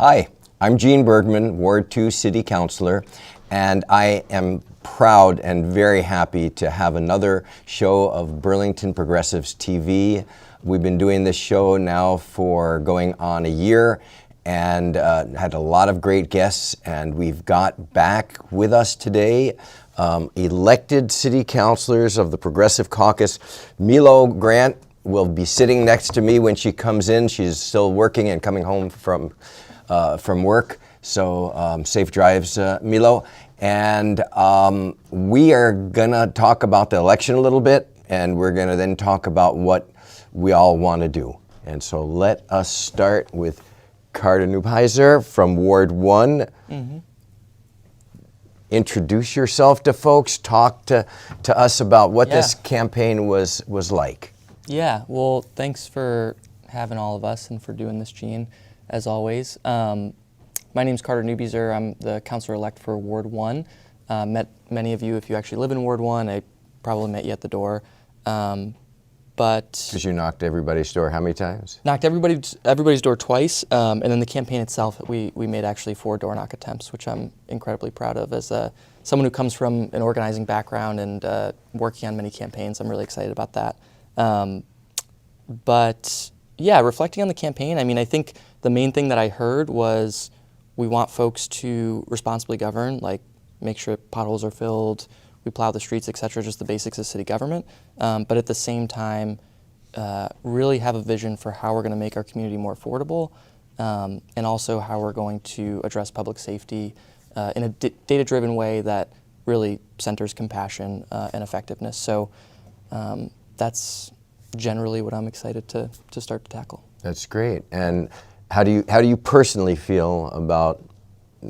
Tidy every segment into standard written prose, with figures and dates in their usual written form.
Hi, I'm Gene Bergman, Ward 2 City Councilor, and I am proud and very happy to have another show of Burlington Progressives TV. We've been doing this show now for going on a year and had a lot of great guests, and we've got back with us today elected city councilors of the Progressive Caucus. Milo Grant will be sitting next to me when she comes in. She's still working and coming home from work, so safe drives, Milo. And we are gonna talk about the election a little bit, and we're gonna then talk about what we all want to do. And so let us start with Carter Neubheiser from Ward 1. Mm-hmm. Introduce yourself to folks, talk to us about what this campaign was like. Yeah, well, thanks for having all of us and for doing this, Gene, as always. My name's Carter Neubheiser. I'm the councilor-elect for Ward 1. Met many of you, if you actually live in Ward 1, I probably met you at the door. Because you knocked everybody's door how many times? Knocked everybody's door twice, and then the campaign itself, we made actually 4 door knock attempts, which I'm incredibly proud of. As someone who comes from an organizing background and working on many campaigns, I'm really excited about that. But yeah, reflecting on the campaign, I mean, I think the main thing that I heard was we want folks to responsibly govern, like make sure potholes are filled, we plow the streets, et cetera, just the basics of city government. But at the same time, really have a vision for how we're going to make our community more affordable, and also how we're going to address public safety in a data-driven way that really centers compassion and effectiveness. So that's generally what I'm excited to start to tackle. That's great. And how do you personally feel about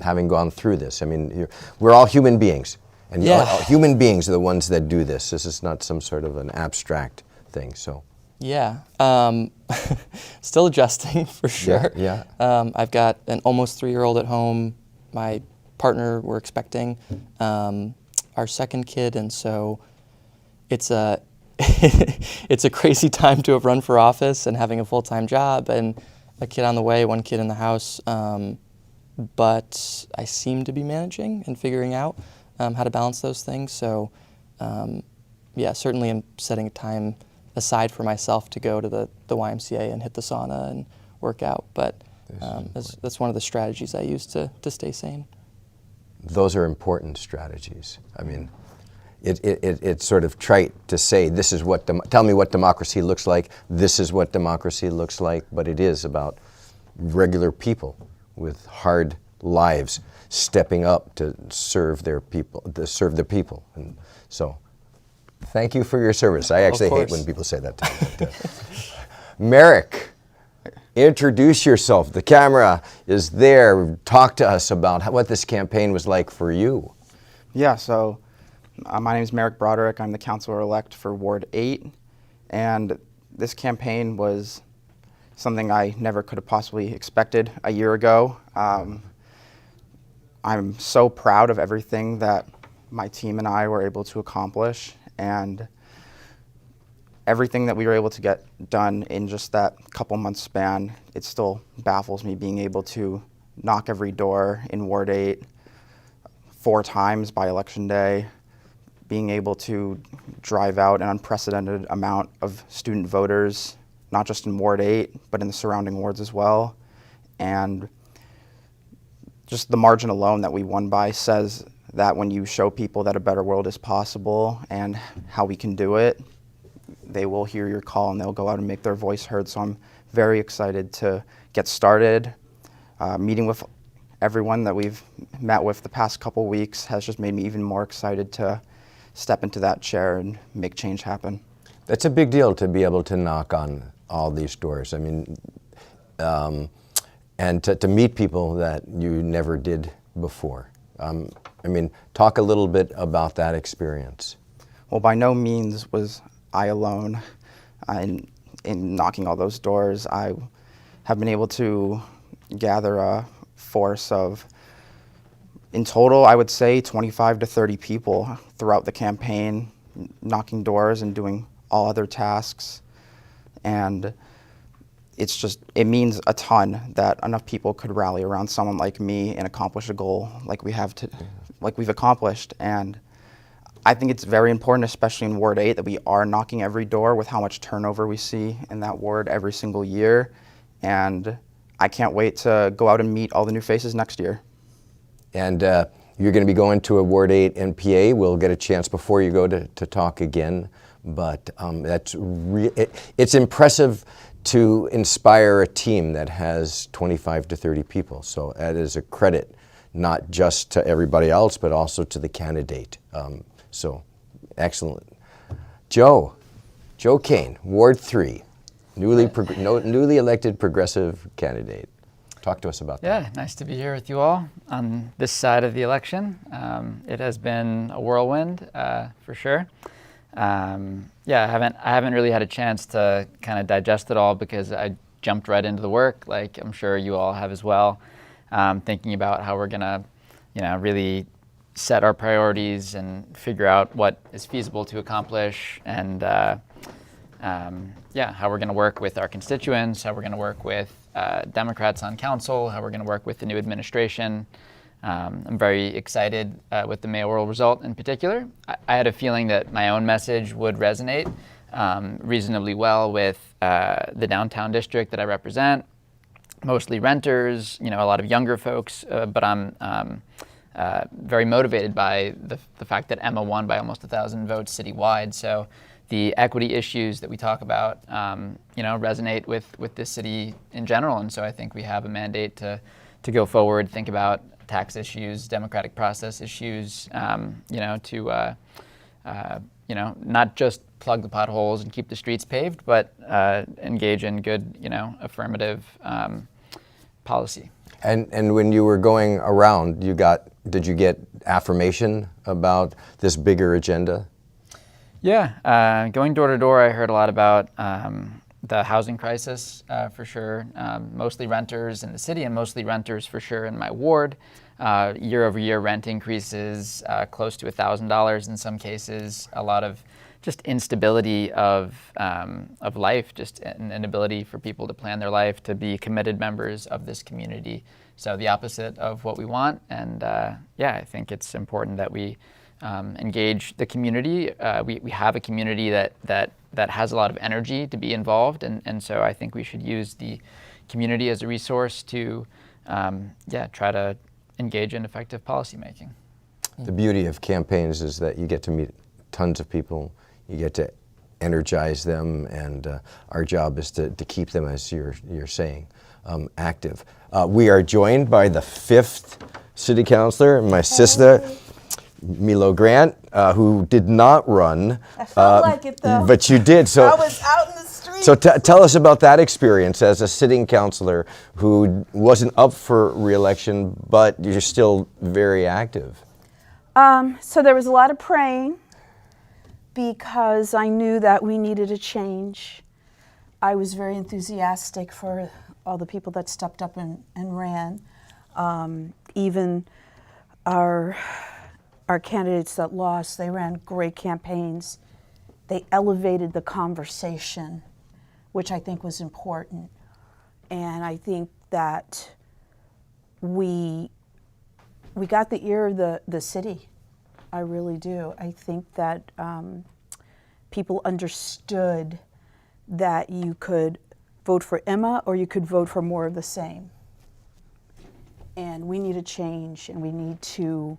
having gone through this? I mean, we're all human beings. And human beings are the ones that do this. This is not some sort of an abstract thing. So, yeah, still adjusting for sure. Yeah. I've got an almost 3-year-old at home. My partner, we're expecting our second kid, and so it's a it's a crazy time to have run for office and having a full-time job and a kid on the way, 1 kid in the house. But I seem to be managing and figuring out how to balance those things. So yeah, certainly I'm setting a time aside for myself to go to the YMCA and hit the sauna and work out. But that's one of the strategies I use to stay sane. Those are important strategies. I mean, it's sort of trite to say, this is what, tell me what democracy looks like, this is what democracy looks like, but it is about regular people with hard lives stepping up to serve their people, And so, thank you for your service. I actually hate when people say that to me. But, Merrick, introduce yourself. The camera is there. Talk to us about what this campaign was like for you. Yeah, so my name is Merrick Broderick. I'm the councilor-elect for Ward 8, and this campaign was something I never could have possibly expected a year ago. I'm so proud of everything that my team and I were able to accomplish, and everything that we were able to get done in just that couple months span. It still baffles me being able to knock every door in Ward 8 4 times by election day, being able to drive out an unprecedented amount of student voters, not just in Ward 8, but in the surrounding wards as well. And just the margin alone that we won by says that when you show people that a better world is possible and how we can do it, they will hear your call and they'll go out and make their voice heard. So I'm very excited to get started. Meeting with everyone that we've met with the past couple weeks has just made me even more excited to step into that chair and make change happen. That's a big deal to be able to knock on all these doors. I mean, and to meet people that you never did before. I mean, talk a little bit about that experience. Well, by no means was I alone in knocking all those doors. I have been able to gather a force of, in total, I would say 25 to 30 people throughout the campaign, knocking doors and doing all other tasks. And it means a ton that enough people could rally around someone like me and accomplish a goal like we've accomplished. And I think it's very important, especially in Ward 8, that we are knocking every door with how much turnover we see in that ward every single year. And I can't wait to go out and meet all the new faces next year. And you're going to be going to a Ward 8 NPA. We'll get a chance before you go to talk again. But it's impressive to inspire a team that has 25 to 30 people. So that is a credit, not just to everybody else, but also to the candidate. So excellent. Joe Kane, Ward 3, newly elected progressive candidate. Talk to us about that. Yeah, nice to be here with you all on this side of the election. It has been a whirlwind for sure. Yeah, I haven't really had a chance to kind of digest it all because I jumped right into the work, like I'm sure you all have as well. Thinking about how we're gonna, really set our priorities and figure out what is feasible to accomplish, and how we're gonna work with our constituents, how we're gonna work with Democrats on council, how we're gonna work with the new administration. I'm very excited with the mayoral result in particular. I had a feeling that my own message would resonate reasonably well with the downtown district that I represent, mostly renters, a lot of younger folks, but I'm very motivated by the fact that Emma won by almost 1,000 votes citywide. So the equity issues that we talk about, resonate with this city in general. And so I think we have a mandate to go forward, think about tax issues, democratic process issues, to not just plug the potholes and keep the streets paved, but engage in good, affirmative policy. And when you were going around, did you get affirmation about this bigger agenda? Yeah, going door to door, I heard a lot about the housing crisis for sure, mostly renters in the city and mostly renters for sure in my ward. Year over year rent increases close to $1,000 in some cases, a lot of just instability of life, just an inability for people to plan their life, to be committed members of this community. So the opposite of what we want. And I think it's important that we engage the community. We have a community that has a lot of energy to be involved, and so I think we should use the community as a resource to try to engage in effective policymaking. The beauty of campaigns is that you get to meet tons of people, you get to energize them, and our job is to keep them, as you're saying, active. We are joined by the 5th city councilor, my sister, Milo Grant, who did not run. I felt like it though. But you did. So I was out in the street. So tell us about that experience as a sitting councilor who wasn't up for re-election, but you're still very active. So there was a lot of praying because I knew that we needed a change. I was very enthusiastic for all the people that stepped up and ran. Even our candidates that lost, they ran great campaigns. They elevated the conversation, which I think was important. And I think that we got the ear of the city. I really do. I think that people understood that you could vote for Emma or you could vote for more of the same. And we need a change, and we need to,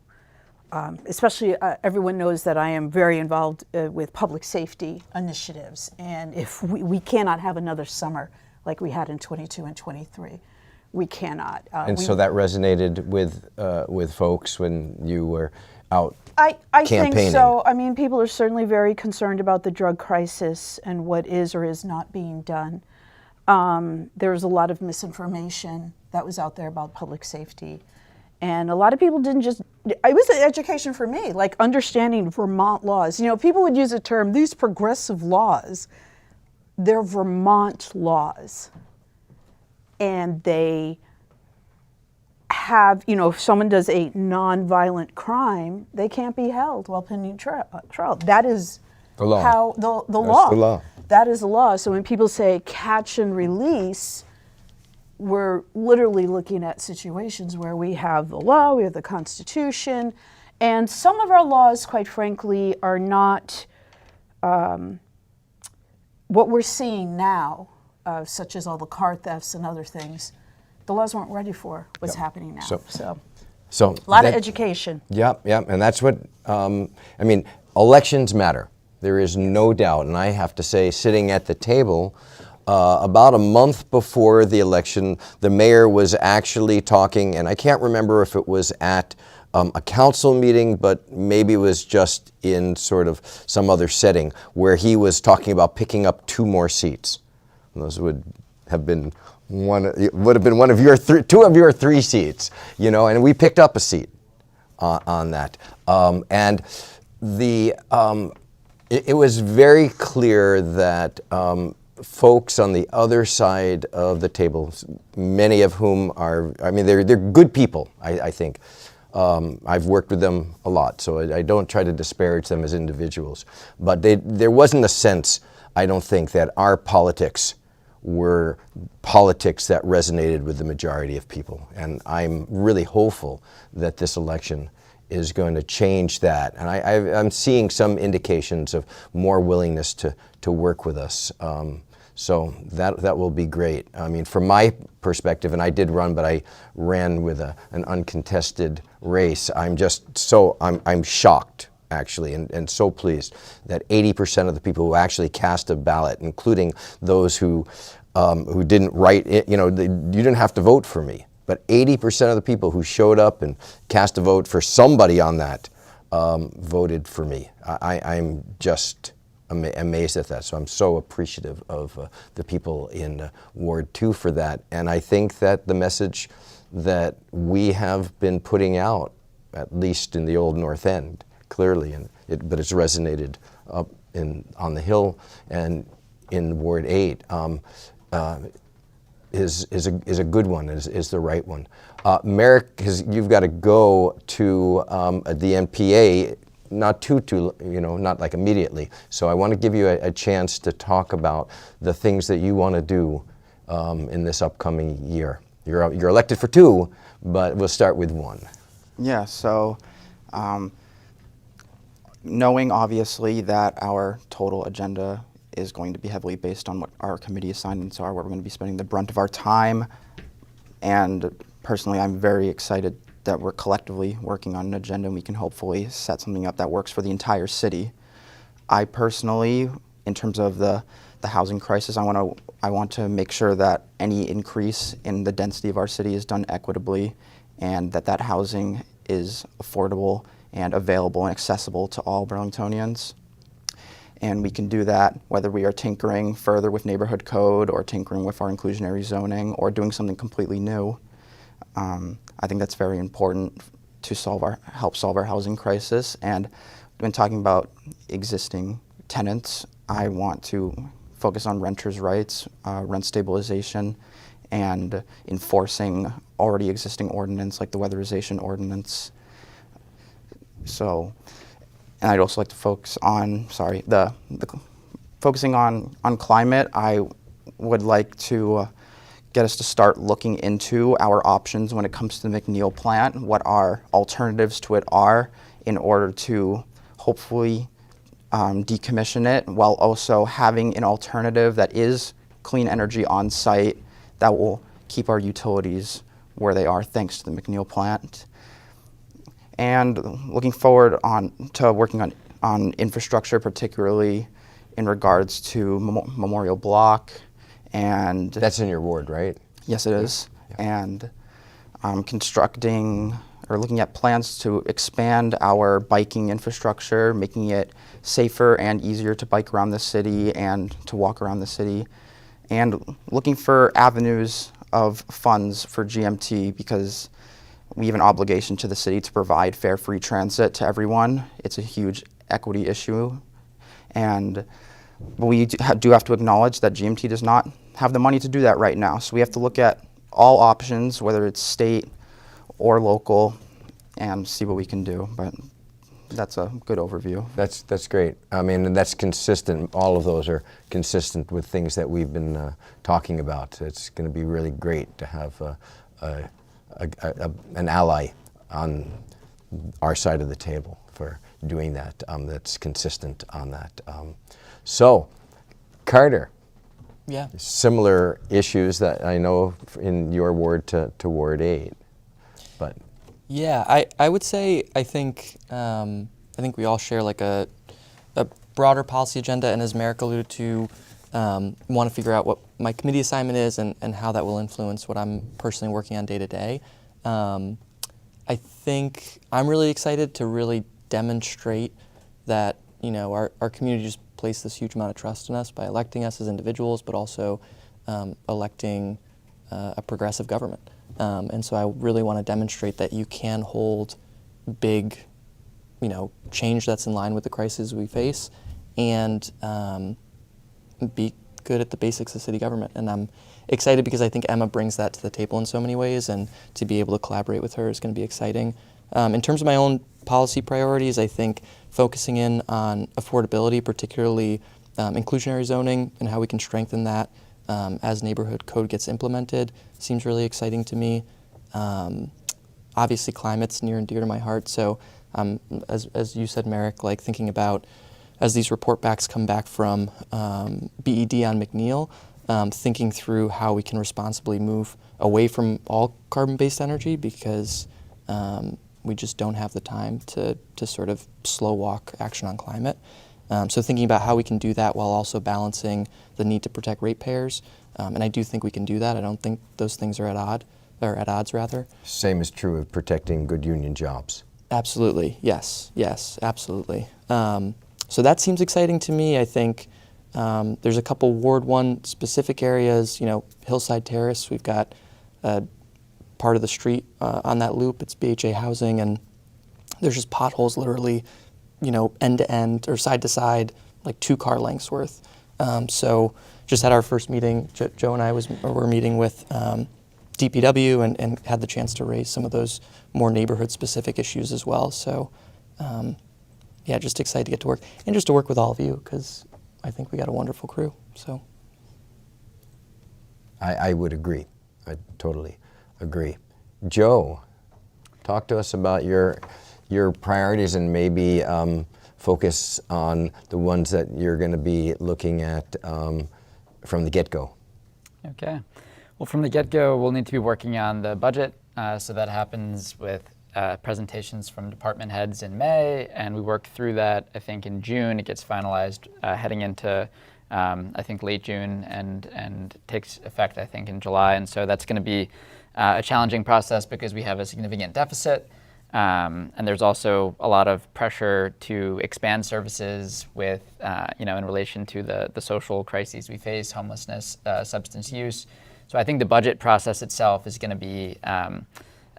especially everyone knows that I am very involved with public safety initiatives. And if we cannot have another summer like we had in 22 and 23. We cannot. So that resonated with folks when you were out I campaigning? think so. I mean, people are certainly very concerned about the drug crisis and what is or is not being done. There was a lot of misinformation that was out there about public safety. And a lot of people didn't just, it was an education for me, like understanding Vermont laws. You know, people would use the term, these progressive laws, they're Vermont laws. And they have, you know, if someone does a nonviolent crime, they can't be held while pending trial. That is The law. how the That's law. the law. That is the law. So when people say catch and release, we're literally looking at situations where we have the law, we have the Constitution, and some of our laws, quite frankly, are not what we're seeing now, such as all the car thefts and other things. The laws weren't ready for what's happening now. So A lot of that- education. Yep, and that's what, I mean, elections matter. There is no doubt, and I have to say, sitting at the table, about a month before the election, the mayor was actually talking, and I can't remember if it was at a council meeting, but maybe it was just in sort of some other setting, where he was talking about picking up 2 more seats. And those would have been one of your 2 of your 3 seats, you know, and we picked up a seat on that. And it was very clear that folks on the other side of the table, many of whom are, I mean, they're good people, I think. I've worked with them a lot, so I don't try to disparage them as individuals. But there wasn't a sense, I don't think, that our politics were politics that resonated with the majority of people. And I'm really hopeful that this election is going to change that. And I'm seeing some indications of more willingness to work with us. So that will be great. I mean, from my perspective, and I did run, but I ran with an uncontested race. I'm shocked, actually, and so pleased that 80% of the people who actually cast a ballot, including those who didn't write it, you know, you didn't have to vote for me, but 80% of the people who showed up and cast a vote for somebody on that voted for me. I'm just amazed at that. So I'm so appreciative of the people in Ward 2 for that. And I think that the message that we have been putting out, at least in the old North End, clearly, but it's resonated up on the Hill and in Ward 8, is a good one, is the right one. Merrick, you've got to go to the NPA, not not like immediately. So I want to give you a chance to talk about the things that you want to do in this upcoming year. You're elected for 2, but we'll start with 1. Yeah, so knowing obviously that our total agenda is going to be heavily based on what our committee assignments are, where we're going to be spending the brunt of our time. And personally, I'm very excited that we're collectively working on an agenda and we can hopefully set something up that works for the entire city. I personally, in terms of the housing crisis, I want to make sure that any increase in the density of our city is done equitably, and that housing is affordable and available and accessible to all Burlingtonians. And we can do that whether we are tinkering further with neighborhood code or tinkering with our inclusionary zoning or doing something completely new. I think that's very important to help solve our housing crisis. And when talking about existing tenants, I want to focus on renters' rights, rent stabilization, and enforcing already existing ordinance like the weatherization ordinance. So, and I'd also like to focus on, focusing on climate. I would like to get us to start looking into our options when it comes to the McNeil plant, what our alternatives to it are, in order to hopefully decommission it, while also having an alternative that is clean energy on site that will keep our utilities where they are thanks to the McNeil plant. And looking forward to working on infrastructure, particularly in regards to Memorial Block. And that's in your ward, right? Yes, it is. Yeah. And constructing or looking at plans to expand our biking infrastructure, making it safer and easier to bike around the city and to walk around the city, and looking for avenues of funds for GMT, because we have an obligation to the city to provide fare, free transit to everyone. It's a huge equity issue, and we do have to acknowledge that GMT does not have the money to do that right now. So we have to look at all options, whether it's state or local, and see what we can do. But that's a good overview. That's great. I mean, and that's consistent. All of those are consistent with things that we've been talking about. It's going to be really great to have an ally on our side of the table for doing that. That's consistent on that. So, Carter. Yeah. Similar issues that I know in your ward to Ward 8, but. Yeah, I would say I think we all share like a broader policy agenda, and as Merrick alluded to, want to figure out what my committee assignment is and how that will influence what I'm personally working on day to day. I think I'm really excited to really demonstrate that our community just placed this huge amount of trust in us by electing us as individuals, but also electing a progressive government. And so I really want to demonstrate that you can hold big, change that's in line with the crises we face, and be good at the basics of city government. And I'm excited because I think Emma brings that to the table in so many ways, and to be able to collaborate with her is going to be exciting. In terms of my own policy priorities, I think focusing in on affordability, particularly inclusionary zoning, and how we can strengthen that as neighborhood code gets implemented, seems really exciting to me. Obviously, climate's near and dear to my heart, so as you said, Merrick, like thinking about as these report backs come back from BED on McNeil, thinking through how we can responsibly move away from all carbon-based energy, because we just don't have the time to sort of slow walk action on climate. So thinking about how we can do that while also balancing the need to protect ratepayers, and I do think we can do that. I don't think those things are at odds rather. Same is true of protecting good union jobs. Absolutely, yes, absolutely. So that seems exciting to me. I think there's a couple Ward 1 specific areas, Hillside Terrace, we've got part of the street on that loop, it's BHA housing, and there's just potholes literally, end to end or side to side, like 2 car lengths worth. So just had our first meeting, Joe and I were meeting with DPW and had the chance to raise some of those more neighborhood specific issues as well. So yeah, just excited to get to work and just to work with all of you, because I think we got a wonderful crew. So I would agree. I totally agree. Joe, talk to us about your priorities, and maybe focus on the ones that you're going to be looking at from the get-go. Okay. Well, from the get-go, we'll need to be working on the budget. So that happens with presentations from department heads in May, and we work through that, I think, in June. It gets finalized heading into, I think, late June, and takes effect, I think, in July. And so that's going to be a challenging process because we have a significant deficit. And there's also a lot of pressure to expand services with, in relation to the social crises we face, homelessness, substance use. So I think the budget process itself is going to be,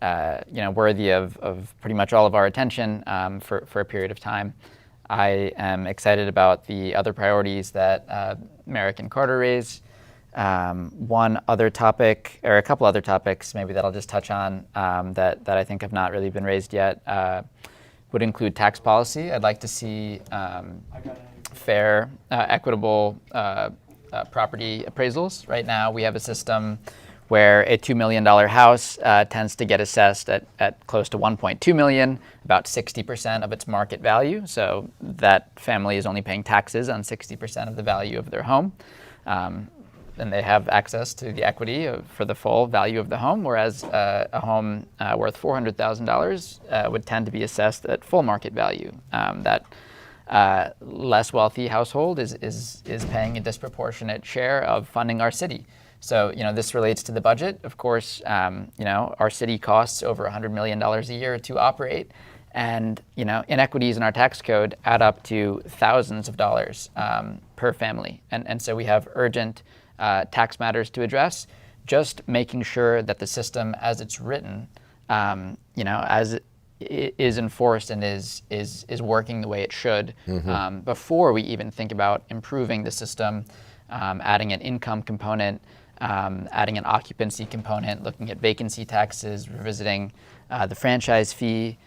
worthy of pretty much all of our attention for a period of time. I am excited about the other priorities that Merrick and Carter raised. One other topic, or a couple other topics maybe that I'll just touch on that I think have not really been raised yet, would include tax policy. I'd like to see fair, equitable property appraisals. Right now we have a system where a $2 million house tends to get assessed at close to $1.2 million, about 60% of its market value. So that family is only paying taxes on 60% of the value of their home. And they have access to the equity for the full value of the home, whereas a home worth $400,000 would tend to be assessed at full market value. That less wealthy household is paying a disproportionate share of funding our city. So, this relates to the budget. Of course, our city costs over $100 million a year to operate. And, inequities in our tax code add up to thousands of dollars per family. And so we have urgent tax matters to address. Just making sure that the system as it's written, as it is enforced and is working the way it should, before we even think about improving the system, adding an income component, adding an occupancy component, looking at vacancy taxes, revisiting the franchise fee,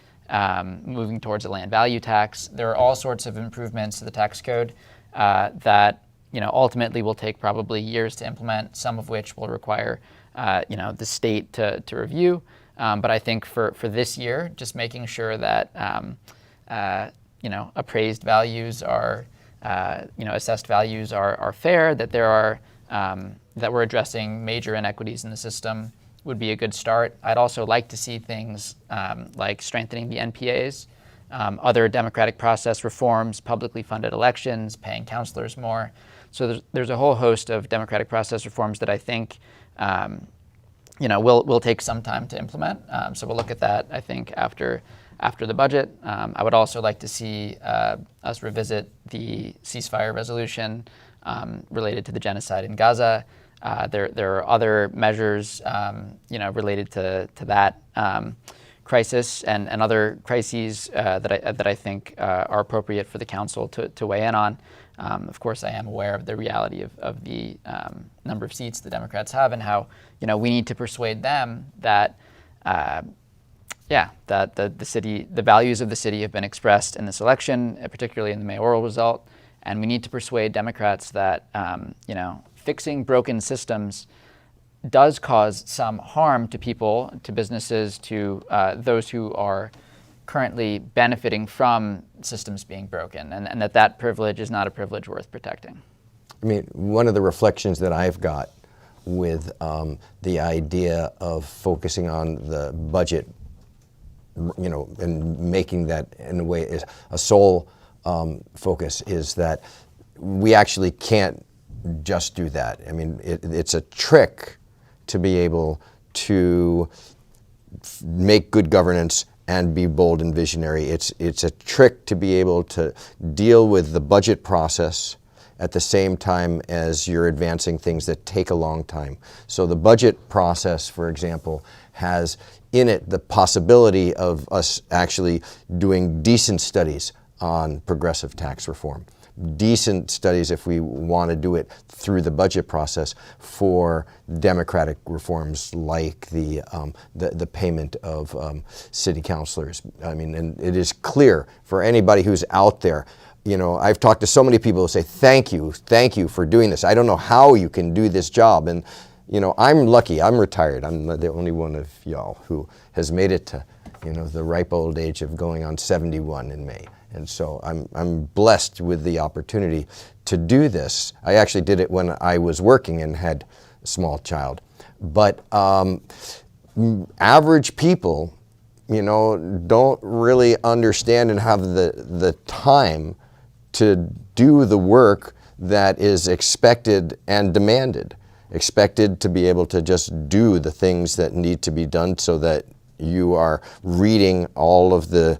moving towards a land value tax. There are all sorts of improvements to the tax code that ultimately will take probably years to implement, some of which will require the state to review. But I think for this year, just making sure that appraised values are, assessed values are fair, that there are that we're addressing major inequities in the system would be a good start. I'd also like to see things like strengthening the NPAs, other democratic process reforms, publicly funded elections, paying counselors more. So there's a whole host of democratic process reforms that I think will take some time to implement. So we'll look at that, I think, after the budget. I would also like to see us revisit the ceasefire resolution related to the genocide in Gaza. There are other measures, related to that crisis and other crises that I think are appropriate for the council to weigh in on. Of course, I am aware of the reality of the number of seats the Democrats have and how we need to persuade them that the values of the city have been expressed in this election, particularly in the mayoral result, and we need to persuade Democrats that fixing broken systems does cause some harm to people, to businesses, to those who are currently benefiting from systems being broken, and that privilege is not a privilege worth protecting. I mean, one of the reflections that I've got with the idea of focusing on the budget, and making that in a way is a sole focus, is that we actually can't just do that. I mean, it's a trick to be able to make good governance and be bold and visionary. It's a trick to be able to deal with the budget process at the same time as you're advancing things that take a long time. So the budget process, for example, has in it the possibility of us actually doing decent studies on progressive tax reform. Decent studies, if we want to do it through the budget process, for democratic reforms like the payment of city councilors. I mean, and it is clear for anybody who's out there. I've talked to so many people who say, thank you for doing this. I don't know how you can do this job. And, I'm lucky. I'm retired. I'm the only one of y'all who has made it to, the ripe old age of going on 71 in May. And so I'm blessed with the opportunity to do this. I actually did it when I was working and had a small child. But average people, don't really understand and have the time to do the work that is expected and demanded. Expected to be able to just do the things that need to be done so that you are reading all of the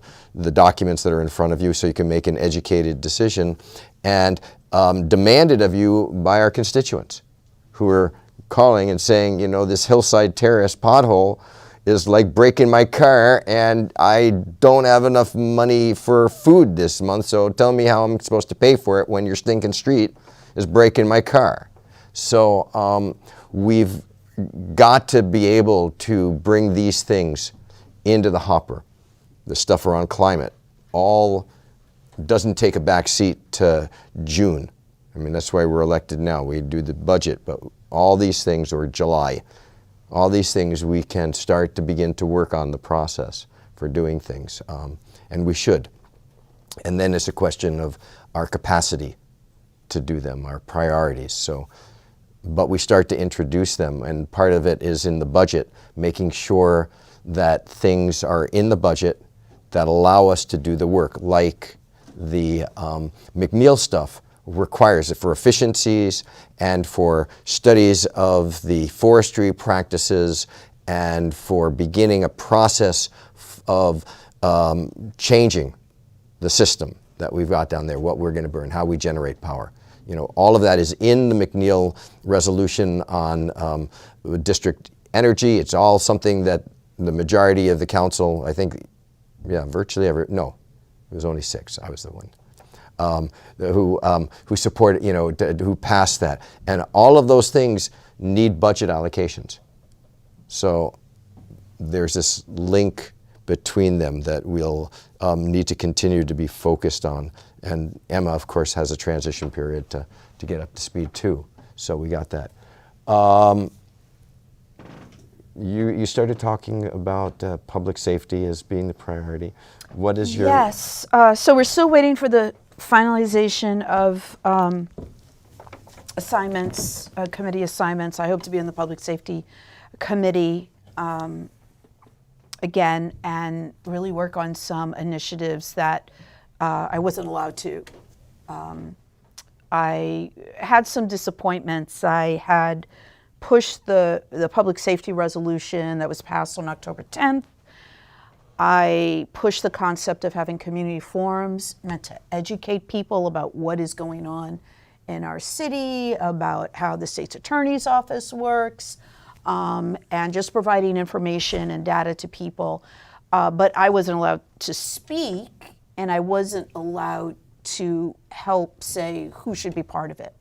documents that are in front of you so you can make an educated decision, and demanded of you by our constituents who are calling and saying, this Hillside Terrace pothole is like breaking my car and I don't have enough money for food this month, so tell me how I'm supposed to pay for it when your stinking street is breaking my car. So we've got to be able to bring these things into the hopper. The stuff around climate all doesn't take a back seat to June. I mean, that's why we're elected now. We do the budget, but all these things, or July, all these things we can start to begin to work on the process for doing things, and we should. And then it's a question of our capacity to do them, our priorities. But we start to introduce them, and part of it is in the budget, making sure that things are in the budget that allow us to do the work, like the McNeil stuff requires it for efficiencies and for studies of the forestry practices and for beginning a process of changing the system that we've got down there, what we're going to burn, how we generate power. All of that is in the McNeil resolution on district energy. It's all something that the majority of the council, I think, virtually no, it was only 6. I was the one who supported, who passed that. And all of those things need budget allocations. So there's this link between them that we'll need to continue to be focused on. And Emma, of course, has a transition period to get up to speed too. So we got that. You started talking about public safety as being the priority. What is your... Yes. So we're still waiting for the finalization of assignments, committee assignments. I hope to be in the Public Safety Committee again and really work on some initiatives that I wasn't allowed to. I had some disappointments. I had pushed the public safety resolution that was passed on October 10th. I pushed the concept of having community forums meant to educate people about what is going on in our city, about how the state's attorney's office works, and just providing information and data to people. But I wasn't allowed to speak, and I wasn't allowed to help say who should be part of it.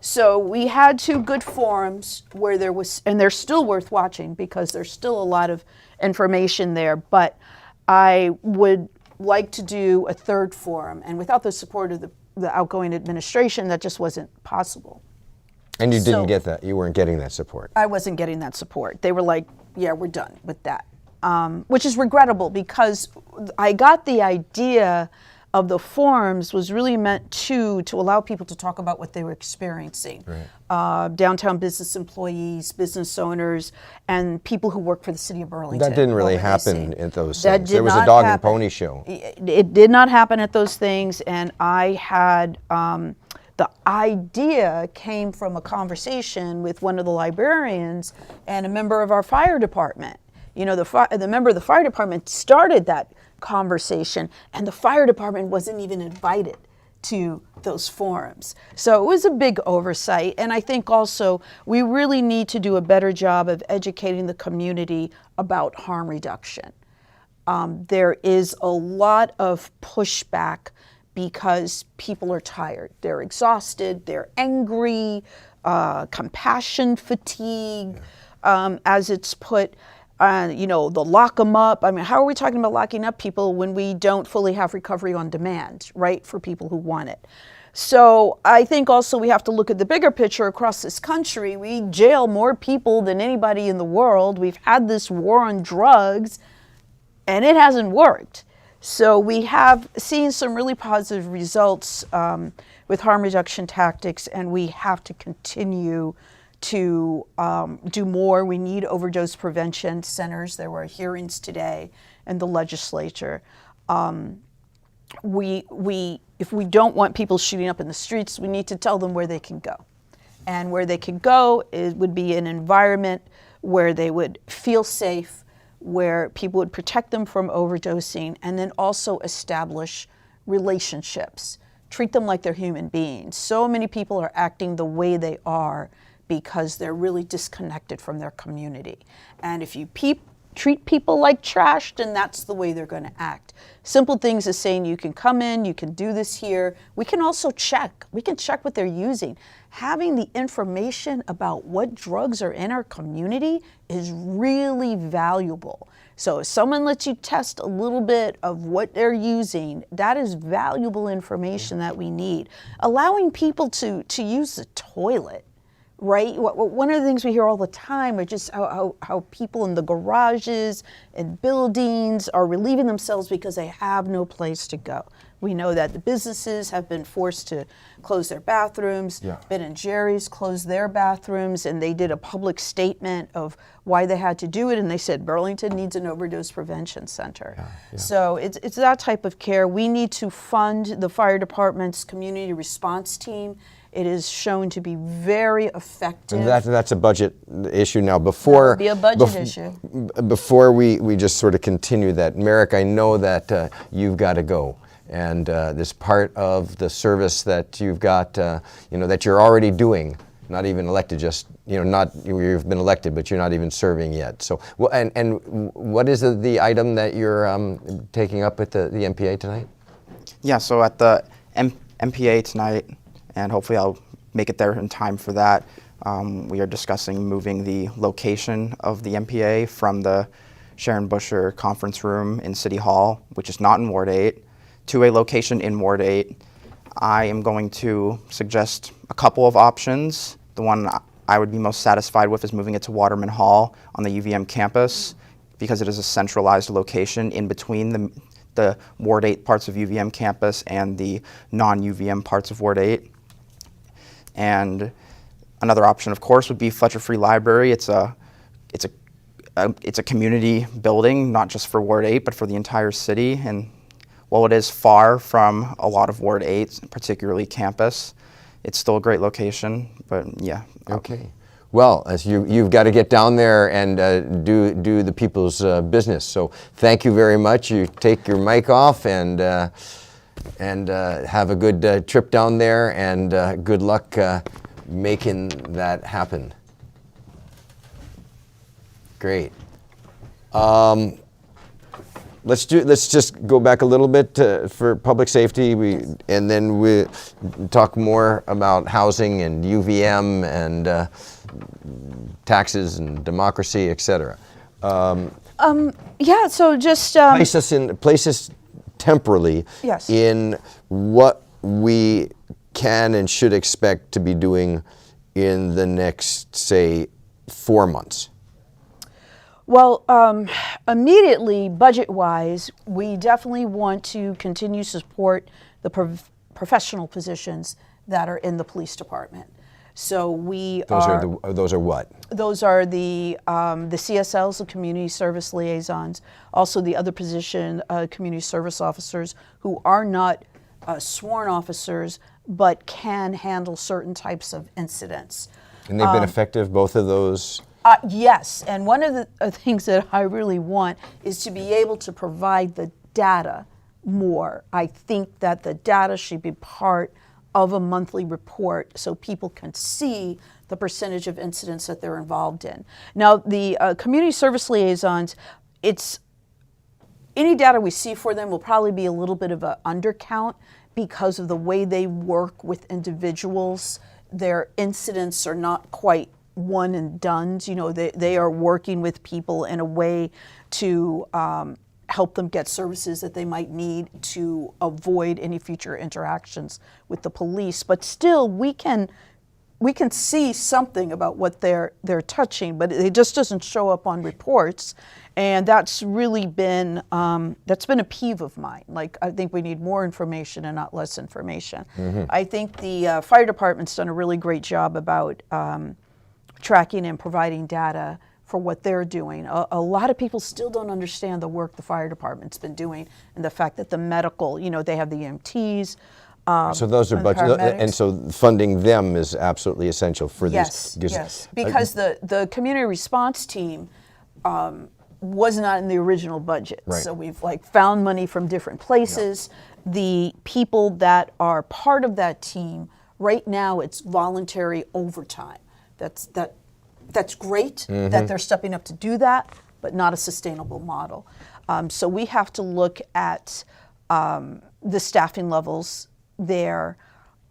So we had 2 good forums where there was, and they're still worth watching because there's still a lot of information there, but I would like to do a 3rd forum, and without the support of the outgoing administration, that just wasn't possible. And you didn't get that, you weren't getting that support. I wasn't getting that support. They were like, yeah, we're done with that, which is regrettable because I got the idea of the forums was really meant to allow people to talk about what they were experiencing. Right. Downtown business employees, business owners, and people who work for the city of Burlington. That didn't really happen at those things. There was a dog and pony show. It did not happen at those things, and I had, the idea came from a conversation with one of the librarians and a member of our fire department. You know, the member of the fire department started that conversation, and the fire department wasn't even invited to those forums. So it was a big oversight, and I think also we really need to do a better job of educating the community about harm reduction. There is a lot of pushback because people are tired. They're exhausted, they're angry, compassion fatigue, as it's put. You know, the lock them up. I mean, how are we talking about locking up people when we don't fully have recovery on demand, right, for people who want it? So I think also we have to look at the bigger picture across this country. We jail more people than anybody in the world. We've had this war on drugs, and it hasn't worked. So we have seen some really positive results with harm reduction tactics, and we have to continue to do more. We need overdose prevention centers. There were hearings today in the legislature. If we don't want people shooting up in the streets, we need to tell them where they can go. And where they can go, it would be an environment where they would feel safe, where people would protect them from overdosing, and then also establish relationships. Treat them like they're human beings. So many people are acting the way they are because they're really disconnected from their community. And if you treat people like trash, then that's the way they're going to act. Simple things as saying you can come in, you can do this here. We can also check. We can check what they're using. Having the information about what drugs are in our community is really valuable. So if someone lets you test a little bit of what they're using, that is valuable information that we need. Allowing people to use the toilet, right? One of the things we hear all the time are just how people in the garages and buildings are relieving themselves because they have no place to go. We know that the businesses have been forced to close their bathrooms. Yeah. Ben and Jerry's closed their bathrooms, and they did a public statement of why they had to do it, and they said Burlington needs an overdose prevention center. Yeah, yeah. So it's that type of care. We need to fund the fire department's community response team. It is shown to be very effective. And that's a budget issue now. Before be a budget issue. Before we just sort of continue that, Merrick, I know that you've got to go, and this part of the service that you've got, that you're already doing, not even elected, just you've been elected, but you're not even serving yet. So, well, and what is the item that you're taking up at the MPA tonight? Yeah, so at the MPA tonight, and hopefully I'll make it there in time for that. We are discussing moving the location of the MPA from the Sharon Busher Conference Room in City Hall, which is not in Ward 8, to a location in Ward 8. I am going to suggest a couple of options. The one I would be most satisfied with is moving it to Waterman Hall on the UVM campus, because it is a centralized location in between the Ward 8 parts of UVM campus and the non-UVM parts of Ward 8. And another option, of course, would be Fletcher Free Library. It's a community building, not just for Ward 8, but for the entire city. And while it is far from a lot of Ward 8, particularly campus, it's still a great location. But yeah. Okay. Well, as you've got to get down there and do the people's business. So thank you very much. You take your mic off and have a good trip down there, and good luck making that happen. Great. Let's just go back a little bit for public safety, and then we talk more about housing and UVM and taxes and democracy, etc. Yeah, so just place us temporally Yes. in what we can and should expect to be doing in the next, say, 4 months. Well, immediately, budget-wise, we definitely want to continue to support the professional positions that are in the police department. So Those are what? Those are the CSLs, the community service liaisons, also the other position, community service officers, who are not sworn officers, but can handle certain types of incidents. And they've been effective, both of those? Yes, and one of the things that I really want is to be able to provide the data more. I think that the data should be part of a monthly report so people can see the percentage of incidents that they're involved in. Now, the community service liaisons, any data we see for them will probably be a little bit of an undercount because of the way they work with individuals. Their incidents are not quite one and dones. You know, they are working with people in a way to help them get services that they might need to avoid any future interactions with the police. But still, we can see something about what they're touching, but it just doesn't show up on reports. And that's really been a peeve of mine. Like, I think we need more information and not less information. Mm-hmm. I think the fire department's done a really great job about tracking and providing data for what they're doing. A lot of people still don't understand the work the fire department's been doing, and the fact that the medical, they have the EMTs. So those are budget, and so funding them is absolutely essential for yes, this. Yes, because the community response team was not in the original budget. Right. So we've found money from different places. Yeah. The people that are part of that team, right now it's voluntary overtime. That's great that they're stepping up to do that, but not a sustainable model. So we have to look at the staffing levels there,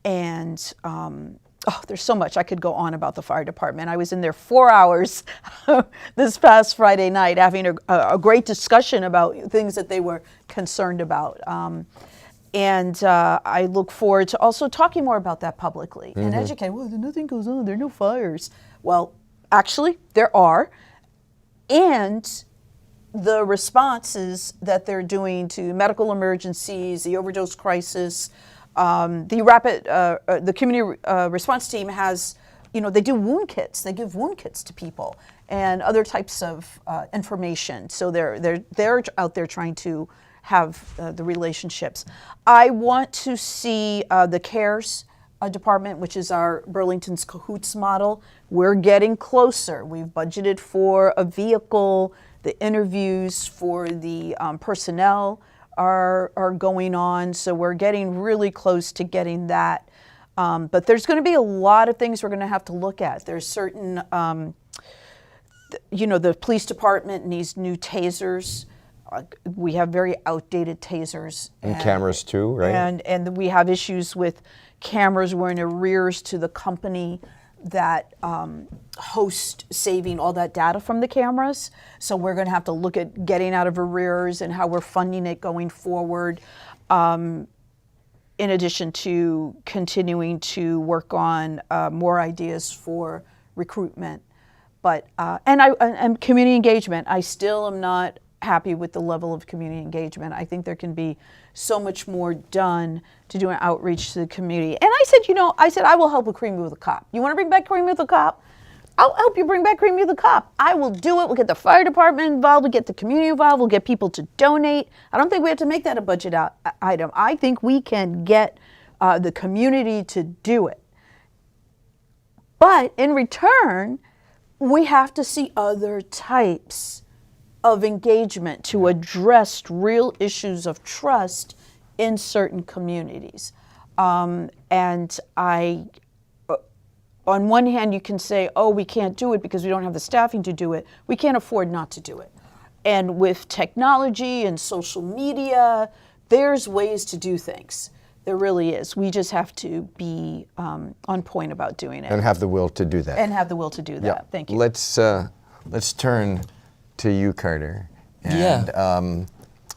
and there's so much. I could go on about the fire department. I was in there 4 hours this past Friday night having a great discussion about things that they were concerned about. And I look forward to also talking more about that publicly and educating. Well, nothing goes on. There are no fires. Well, actually, there are. And the responses that they're doing to medical emergencies, the overdose crisis, the community response team has, they do wound kits. They give wound kits to people and other types of information. So they're out there trying to have the relationships. I want to see the CARES department, which is our Burlington's Cahoots model. We're getting closer. We've budgeted for a vehicle. The interviews for the personnel are going on. So we're getting really close to getting that. But there's going to be a lot of things we're going to have to look at. There's certain, the police department needs new tasers. We have very outdated tasers. And cameras too, right? And we have issues with cameras. We're in arrears to the company that host saving all that data from the cameras. So we're going to have to look at getting out of arrears and how we're funding it going forward. In addition to continuing to work on more ideas for recruitment. But, and community engagement, I still am not happy with the level of community engagement. I think there can be so much more done to do an outreach to the community. And I said, I will help with Creamy with a Cop. You want to bring back Creamy with a Cop? I'll help you bring back Creamy with a Cop. I will do it. We'll get the fire department involved. We'll get the community involved. We'll get people to donate. I don't think we have to make that a budget item. I think we can get the community to do it. But in return, we have to see other types of engagement to address real issues of trust in certain communities. And on one hand, you can say, oh, we can't do it because we don't have the staffing to do it. We can't afford not to do it. And with technology and social media, there's ways to do things. There really is. We just have to be on point about doing it. And have the will to do that. And have the will to do that. Yeah. Thank you. Let's turn to you, Carter. And, Yeah.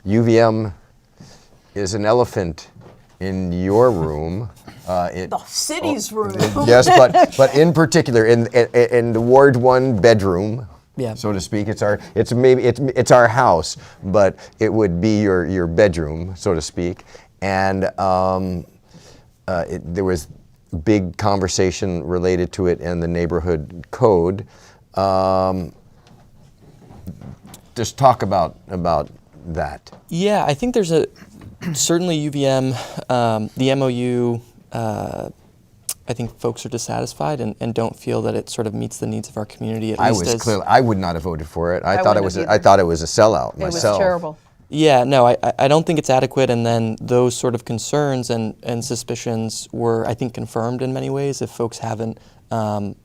UVM is an elephant in your room. The city's room. Yes, but in particular in the Ward 1 bedroom, Yeah. so to speak. It's our house, but it would be your bedroom, so to speak. And there was big conversation related to it and the neighborhood code. Just talk about that. Yeah, I think there's certainly UVM, the MOU, I think folks are dissatisfied and don't feel that it sort of meets the needs of our community. I would not have voted for it. I thought it was wouldn't I have thought it was a sellout It was myself. terrible. Yeah, no, I don't think it's adequate, and then those sort of concerns and suspicions were, I think, confirmed in many ways. If folks haven't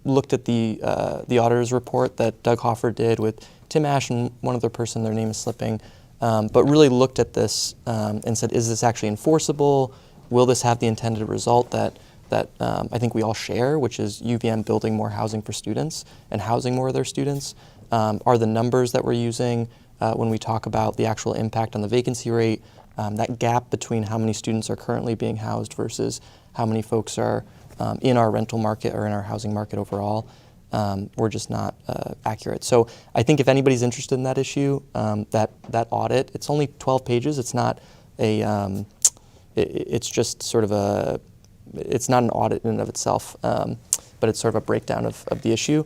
looked at the auditor's report that Doug Hoffer did with Tim Ash and one other person, their name is slipping, but really looked at this and said, is this actually enforceable? Will this have the intended result that I think we all share, which is UVM building more housing for students and housing more of their students? Are the numbers that we're using when we talk about the actual impact on the vacancy rate, that gap between how many students are currently being housed versus how many folks are in our rental market or in our housing market overall, were just not accurate. So I think if anybody's interested in that issue, that audit, it's only 12 pages. It's not it's just sort of it's not an audit in and of itself, but it's sort of a breakdown of the issue.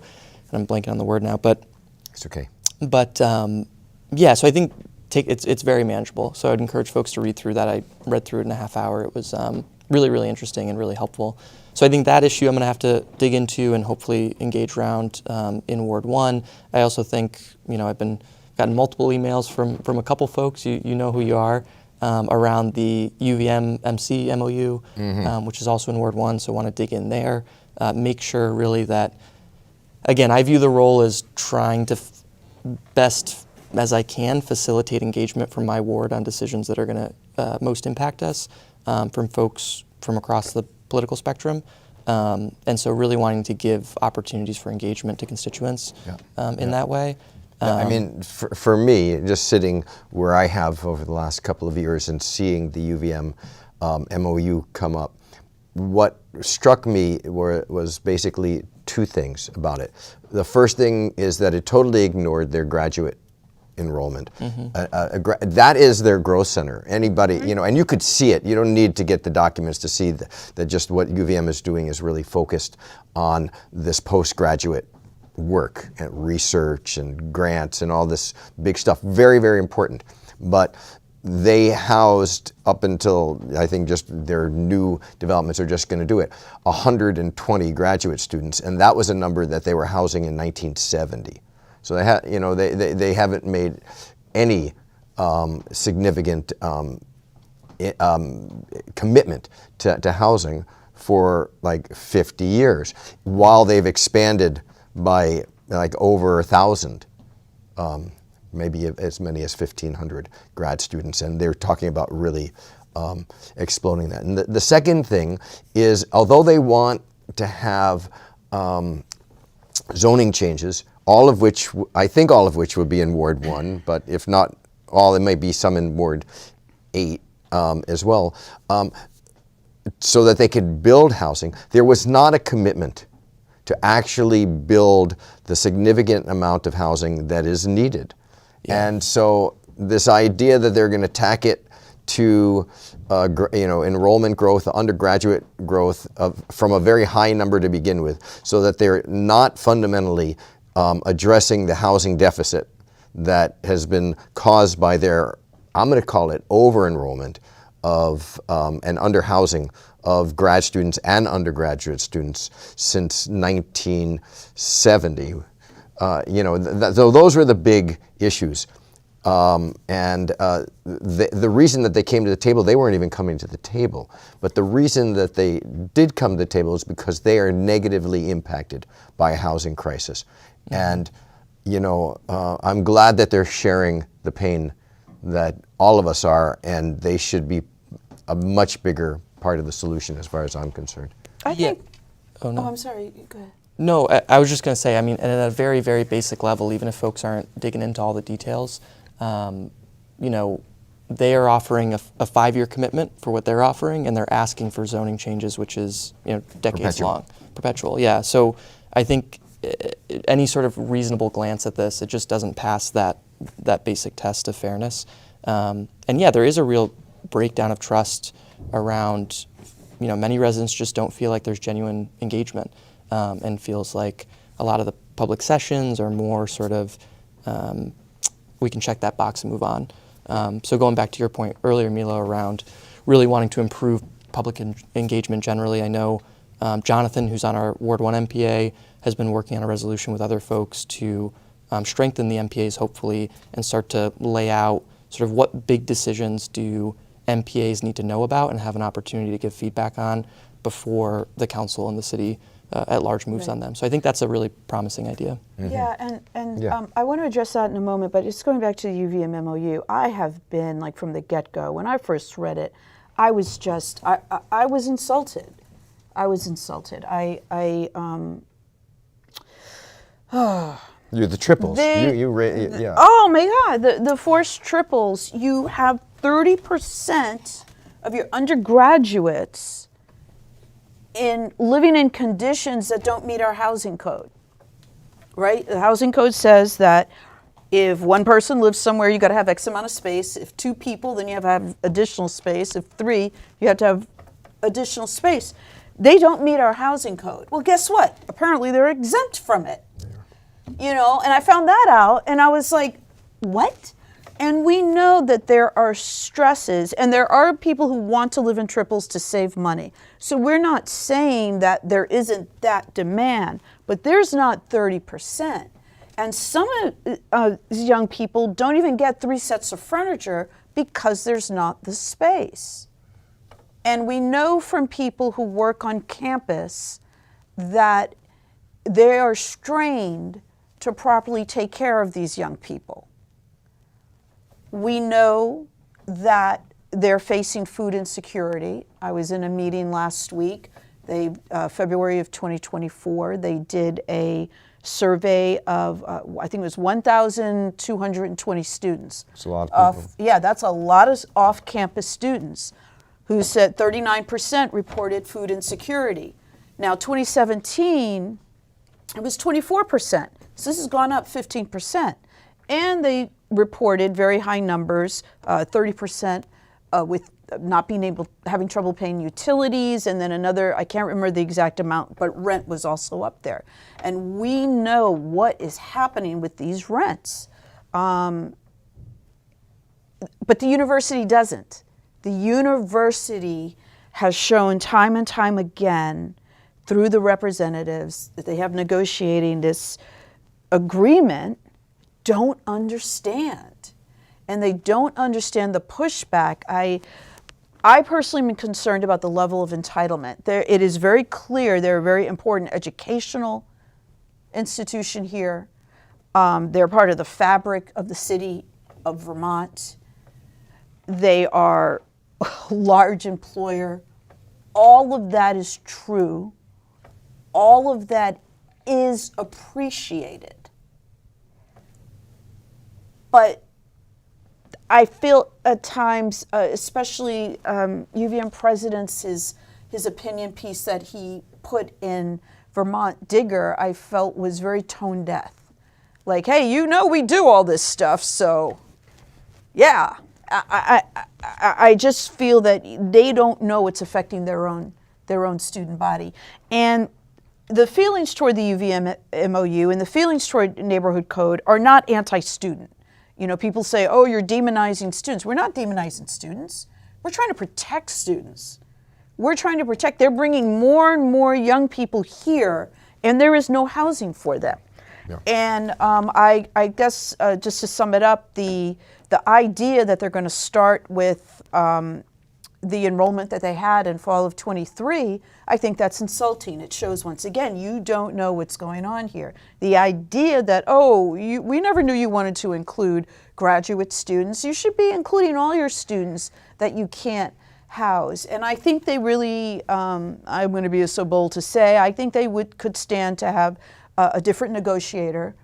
And I'm blanking on the word now, but It's okay. But yeah, so I think it's very manageable. So I'd encourage folks to read through that. I read through it in a half hour. It was really, really interesting and really helpful. So I think that issue I'm going to have to dig into and hopefully engage around in Ward 1. I also think, I've gotten multiple emails from a couple folks, you know who you are, around the UVM MC MOU, which is also in Ward 1, so I want to dig in there. Make sure really that, again, I view the role as trying to best as I can facilitate engagement from my ward on decisions that are going to most impact us from folks from across the political spectrum. And so really wanting to give opportunities for engagement to constituents in that way. I mean, for me, just sitting where I have over the last couple of years and seeing the UVM MOU come up, what struck me was basically two things about it. The first thing is that it totally ignored their graduate enrollment. That is their growth center. Anybody, and you could see it. You don't need to get the documents to see that just what UVM is doing is really focused on this postgraduate work and research and grants and all this big stuff. Very, very important. But they housed, up until I think just their new developments are just going to do it, 120 graduate students, and that was a number that they were housing in 1970. So they haven't made any significant commitment to housing for like 50 years, while they've expanded by like over 1,000. Maybe as many as 1,500 grad students, and they're talking about really exploding that. And the second thing is, although they want to have zoning changes, all of which, I think all of which would be in Ward 1, but if not all, it may be some in Ward 8 as well, so that they could build housing. There was not a commitment to actually build the significant amount of housing that is needed. Yeah. And so this idea that they're going to tack it to enrollment growth, undergraduate growth from a very high number to begin with, so that they're not fundamentally addressing the housing deficit that has been caused by their, I'm going to call it over-enrollment of and under-housing of grad students and undergraduate students since 1970. So those were the big issues. The reason that they came to the table, they weren't even coming to the table, but the reason that they did come to the table is because they are negatively impacted by a housing crisis. Mm-hmm. And, I'm glad that they're sharing the pain that all of us are, and they should be a much bigger part of the solution as far as I'm concerned. I think. Oh, no. Oh, I'm sorry. Go ahead. No, I was just going to say, I mean, at a very, very basic level, even if folks aren't digging into all the details, they are offering a 5-year commitment for what they're offering, and they're asking for zoning changes, which is decades long, perpetual. Yeah. So I think any sort of reasonable glance at this, it just doesn't pass that basic test of fairness. And yeah, there is a real breakdown of trust around. Many residents just don't feel like there's genuine engagement, and feels like a lot of the public sessions are more sort of. We can check that box and move on. So going back to your point earlier, Milo, around really wanting to improve public engagement generally, I know Jonathan, who's on our Ward 1 MPA, has been working on a resolution with other folks to strengthen the MPAs, hopefully, and start to lay out sort of what big decisions do MPAs need to know about and have an opportunity to give feedback on before the council and the city at large moves on them. So I think that's a really promising idea. Mm-hmm. Yeah, and I want to address that in a moment, but just going back to the UVM MOU, I have been, like, from the get-go, when I first read it, I was just, I was insulted. I was insulted. You're the triples. Yeah. Oh my God, the forced triples, you have 30% of your undergraduates living in conditions that don't meet our housing code, right? The housing code says that if one person lives somewhere, you got to have X amount of space. If 2 people, then you have to have additional space. If 3, you have to have additional space. They don't meet our housing code. Well, guess what? Apparently they're exempt from it. And I found that out, and I was like, what? And we know that there are stresses, and there are people who want to live in triples to save money. So we're not saying that there isn't that demand, but there's not 30%. And some of these young people don't even get 3 sets of furniture because there's not the space. And we know from people who work on campus that they are strained to properly take care of these young people. We know that they're facing food insecurity. I was in a meeting last week. February of 2024, they did a survey of, I think it was 1,220 students. That's a lot of people. Yeah, that's a lot of off-campus students who said 39% reported food insecurity. Now, 2017, it was 24%. So this has gone up 15%. And they reported very high numbers, 30% with not being having trouble paying utilities, and then another, I can't remember the exact amount, but rent was also up there. And we know what is happening with these rents. But the university doesn't. The university has shown time and time again through the representatives that they have negotiating this agreement, don't understand. And they don't understand the pushback. I personally am concerned about the level of entitlement. It is very clear they're a very important educational institution here. They're part of the fabric of the city of Vermont. They are a large employer. All of that is true. all of that is appreciated. But I feel at times, especially UVM President's, his opinion piece that he put in Vermont Digger, I felt was very tone deaf. Like, hey, you know we do all this stuff, so yeah. I just feel that they don't know it's affecting their own student body. And the feelings toward the UVM MOU and the feelings toward neighborhood code are not anti-student. You know, people say, oh, you're demonizing students. We're not demonizing students. We're trying to protect students. We're trying to protect. They're bringing more and more young people here, and there is no housing for them. Yeah. And I guess just to sum it up, the idea that they're going to start with the enrollment that they had in fall of 23, I think that's insulting. It shows, once again, you don't know what's going on here. The idea that, oh, we never knew you wanted to include graduate students. You should be including all your students that you can't house. And I think they really, I'm going to be so bold to say, I think they could stand to have a different negotiator,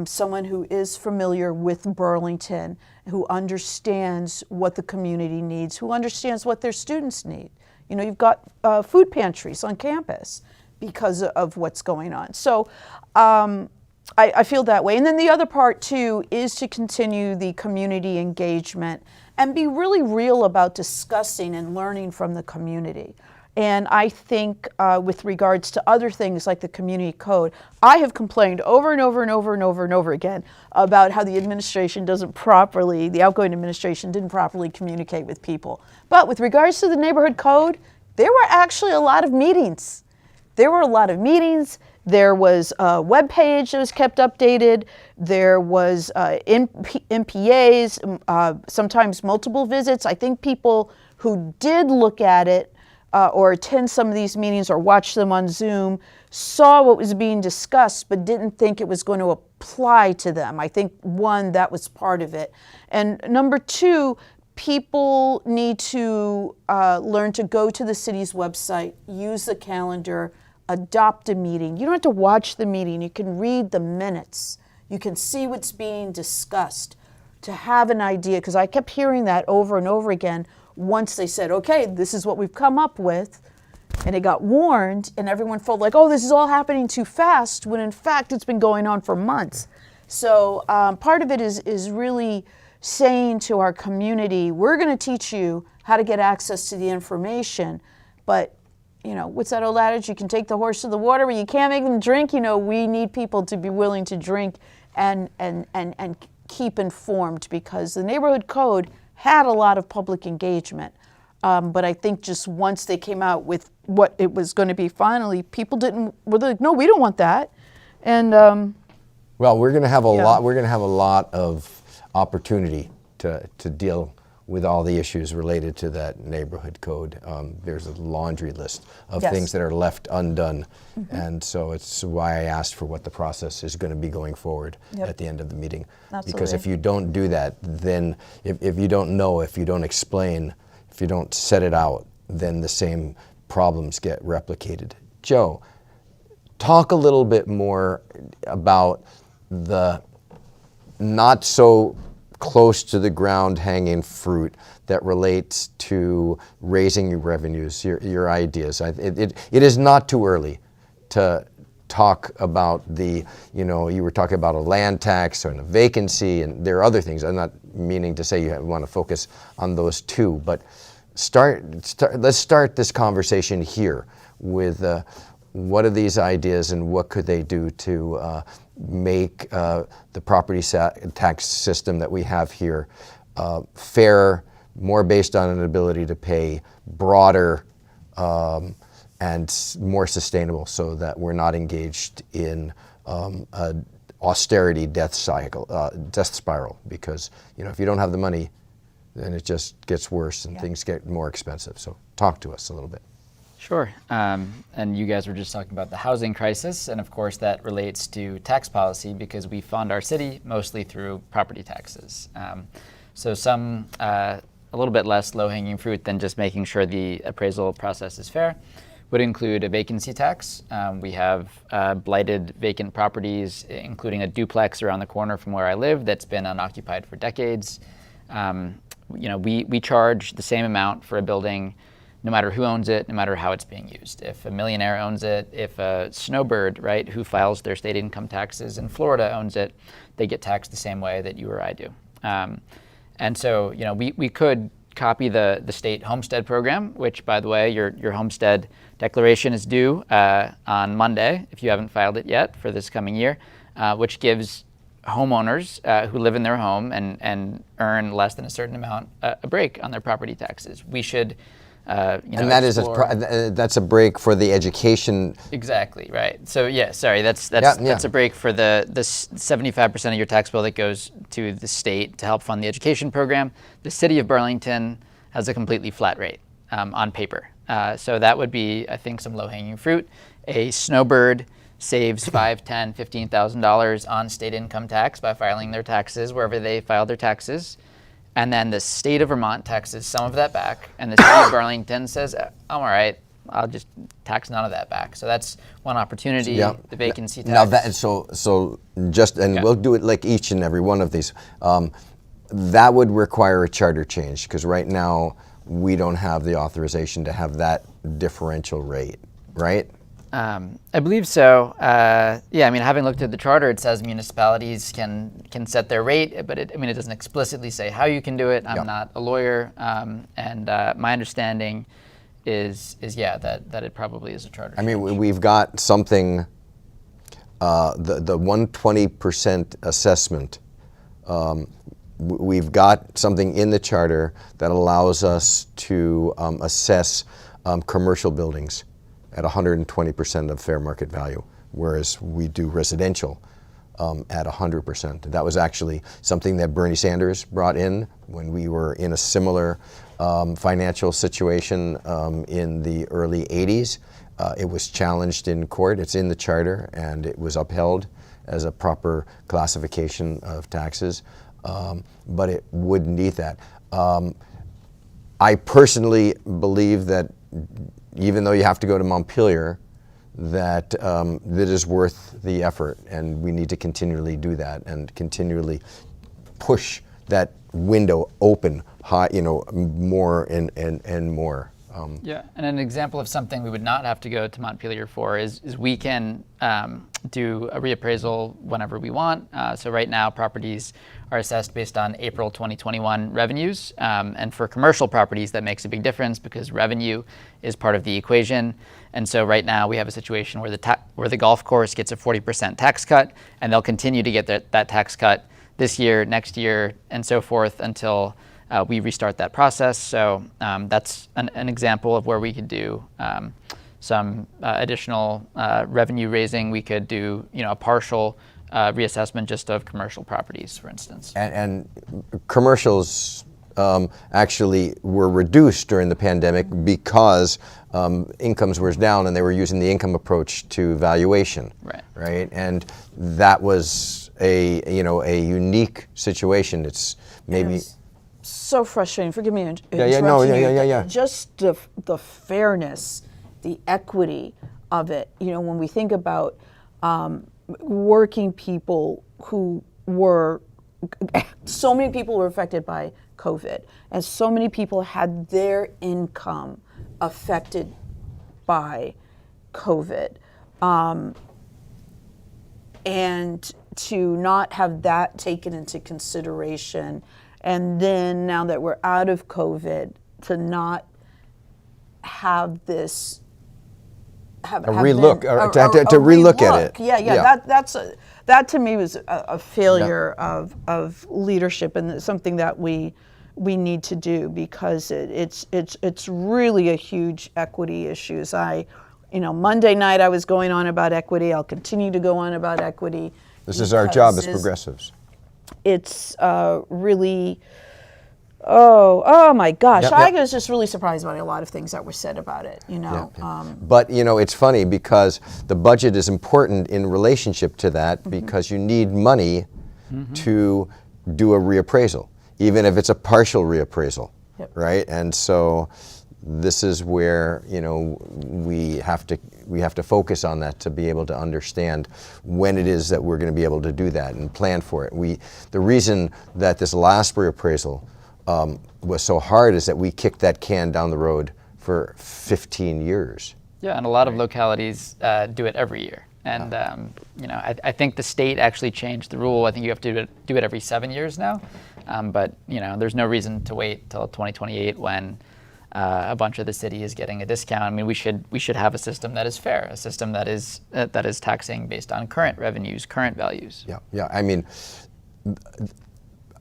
someone who is familiar with Burlington, who understands what the community needs, who understands what their students need. You know, you've got food pantries on campus because of what's going on. So I feel that way. And then the other part, too, is to continue the community engagement and be really real about discussing and learning from the community. And I think with regards to other things like the community code, I have complained over and over and over and over and over again about how the administration doesn't properly, the outgoing administration didn't properly communicate with people. But with regards to the neighborhood code, there were actually a lot of meetings. There were a lot of meetings. There was a web page that was kept updated. There was MPAs, sometimes multiple visits. I think people who did look at it or attend some of these meetings or watch them on Zoom saw what was being discussed but didn't think it was going to apply to them. I think, one, that was part of it. And number two, people need to learn to go to the city's website, use the calendar, adopt a meeting. You don't have to watch the meeting. You can read the minutes. You can see what's being discussed to have an idea, because I kept hearing that over and over again. Once they said, okay, this is what we've come up with, and it got warned, and everyone felt like, oh, this is all happening too fast, when in fact it's been going on for months. So part of it is really saying to our community, we're going to teach you how to get access to the information, but you know, what's that old adage? You can take the horse to the water, but you can't make them drink. You know, we need people to be willing to drink and keep informed, because the neighborhood code had a lot of public engagement. But I think just once they came out with what it was going to be finally, people were like, no, we don't want that. And well, we're going to have a lot. We're going to have a lot of opportunity to deal with all the issues related to that neighborhood code. There's a laundry list of things that are left undone. Mm-hmm. And so it's why I asked for what the process is going to be going forward at the end of the meeting. Absolutely. Because if you don't do that, then if you don't know, if you don't explain, if you don't set it out, then the same problems get replicated. Joe, talk a little bit more about the not so close to the ground hanging fruit that relates to raising your revenues, your ideas. It is not too early to talk about you were talking about a land tax and a vacancy, and there are other things. I'm not meaning to say you want to focus on those two, but let's start this conversation here with what are these ideas and what could they do to make the property tax system that we have here fair, more based on an ability to pay, broader, and more sustainable, so that we're not engaged in an austerity death spiral. Because if you don't have the money, then it just gets worse and things get more expensive. So talk to us a little bit. Sure. And you guys were just talking about the housing crisis, and of course that relates to tax policy, because we fund our city mostly through property taxes. So a little bit less low-hanging fruit than just making sure the appraisal process is fair would include a vacancy tax. We have blighted vacant properties, including a duplex around the corner from where I live that's been unoccupied for decades. We charge the same amount for a building no matter who owns it, no matter how it's being used. If a millionaire owns it, if a snowbird, right, who files their state income taxes in Florida owns it, they get taxed the same way that you or I do. And so, we could copy the state homestead program, which, by the way, your homestead declaration is due on Monday, if you haven't filed it yet for this coming year, which gives homeowners who live in their home and earn less than a certain amount a break on their property taxes. We should and that that's a break for the education. Exactly, right. So that's a break for the 75% of your tax bill that goes to the state to help fund the education program. The city of Burlington has a completely flat rate on paper. So that would be, I think, some low-hanging fruit. A snowbird saves $5,000, $10,000, $15,000 on state income tax by filing their taxes wherever they file their taxes. And then the state of Vermont taxes some of that back, and the city of Burlington says, I'm all right, I'll just tax none of that back. So that's one opportunity, the vacancy tax. Now we'll do it like each and every one of these. That would require a charter change, because right now we don't have the authorization to have that differential rate, right? I believe so. Having looked at the charter, it says municipalities can set their rate, but it doesn't explicitly say how you can do it. I'm not a lawyer, and my understanding is that it probably is a charter. We've got something, the 120% assessment. We've got something in the charter that allows us to assess commercial buildings at 120% of fair market value, whereas we do residential at 100%. That was actually something that Bernie Sanders brought in when we were in a similar financial situation in the early 80s. It was challenged in court. It's in the charter, and it was upheld as a proper classification of taxes, but it would need that. I personally believe that even though you have to go to Montpelier, that it is worth the effort, and we need to continually do that and continually push that window open high, more and more. And an example of something we would not have to go to Montpelier for is we can do a reappraisal whenever we want. So right now, properties are assessed based on April 2021 revenues. And for commercial properties, that makes a big difference because revenue is part of the equation. And so right now, we have a situation where the golf course gets a 40% tax cut, and they'll continue to get that tax cut this year, next year, and so forth until we restart that process. So that's an example of where we could do some additional revenue raising. We could do a partial reassessment just of commercial properties, for instance. And commercials actually were reduced during the pandemic because incomes were down and they were using the income approach to valuation. Right. And that was a unique situation. It's maybe so frustrating. Forgive me interrupting you. Just the fairness, the equity of it. When we think about working people who were, so many people were affected by COVID, and so many people had their income affected by COVID. And to not have that taken into consideration, and then now that we're out of COVID, to not have this to relook at it. That to me was a failure of leadership, and it's something that we need to do because it's really a huge equity issue. Monday night I was going on about equity. I'll continue to go on about equity. This is our job as progressives. It's really, oh my gosh. I was just really surprised by a lot of things that were said about it, But, it's funny because the budget is important in relationship to that because you need money to do a reappraisal, even if it's a partial reappraisal, right? And so this is where, you know, we have to focus on that to be able to understand when it is that we're going to be able to do that and plan for it. The reason that this last reappraisal was so hard is that we kicked that can down the road for 15 years. Yeah, and a lot of localities do it every year. And you know, I think the state actually changed the rule. I think you have to do it every 7 years now. But you know, there's no reason to wait till 2028 when a bunch of the city is getting a discount. I mean, we should have a system that is fair, a system that is taxing based on current revenues, current values. Yeah. I mean,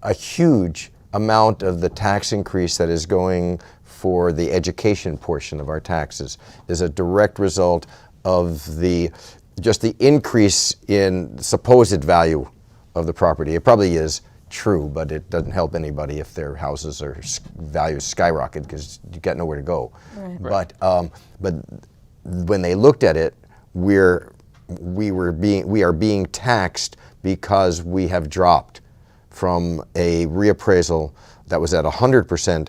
a huge amount of the tax increase that is going for the education portion of our taxes is a direct result of just the increase in supposed value of the property. It probably is true, but it doesn't help anybody if their houses are values skyrocket because you got nowhere to go. Right. But when they looked at it, we are being taxed because we have dropped from a reappraisal that was at 100%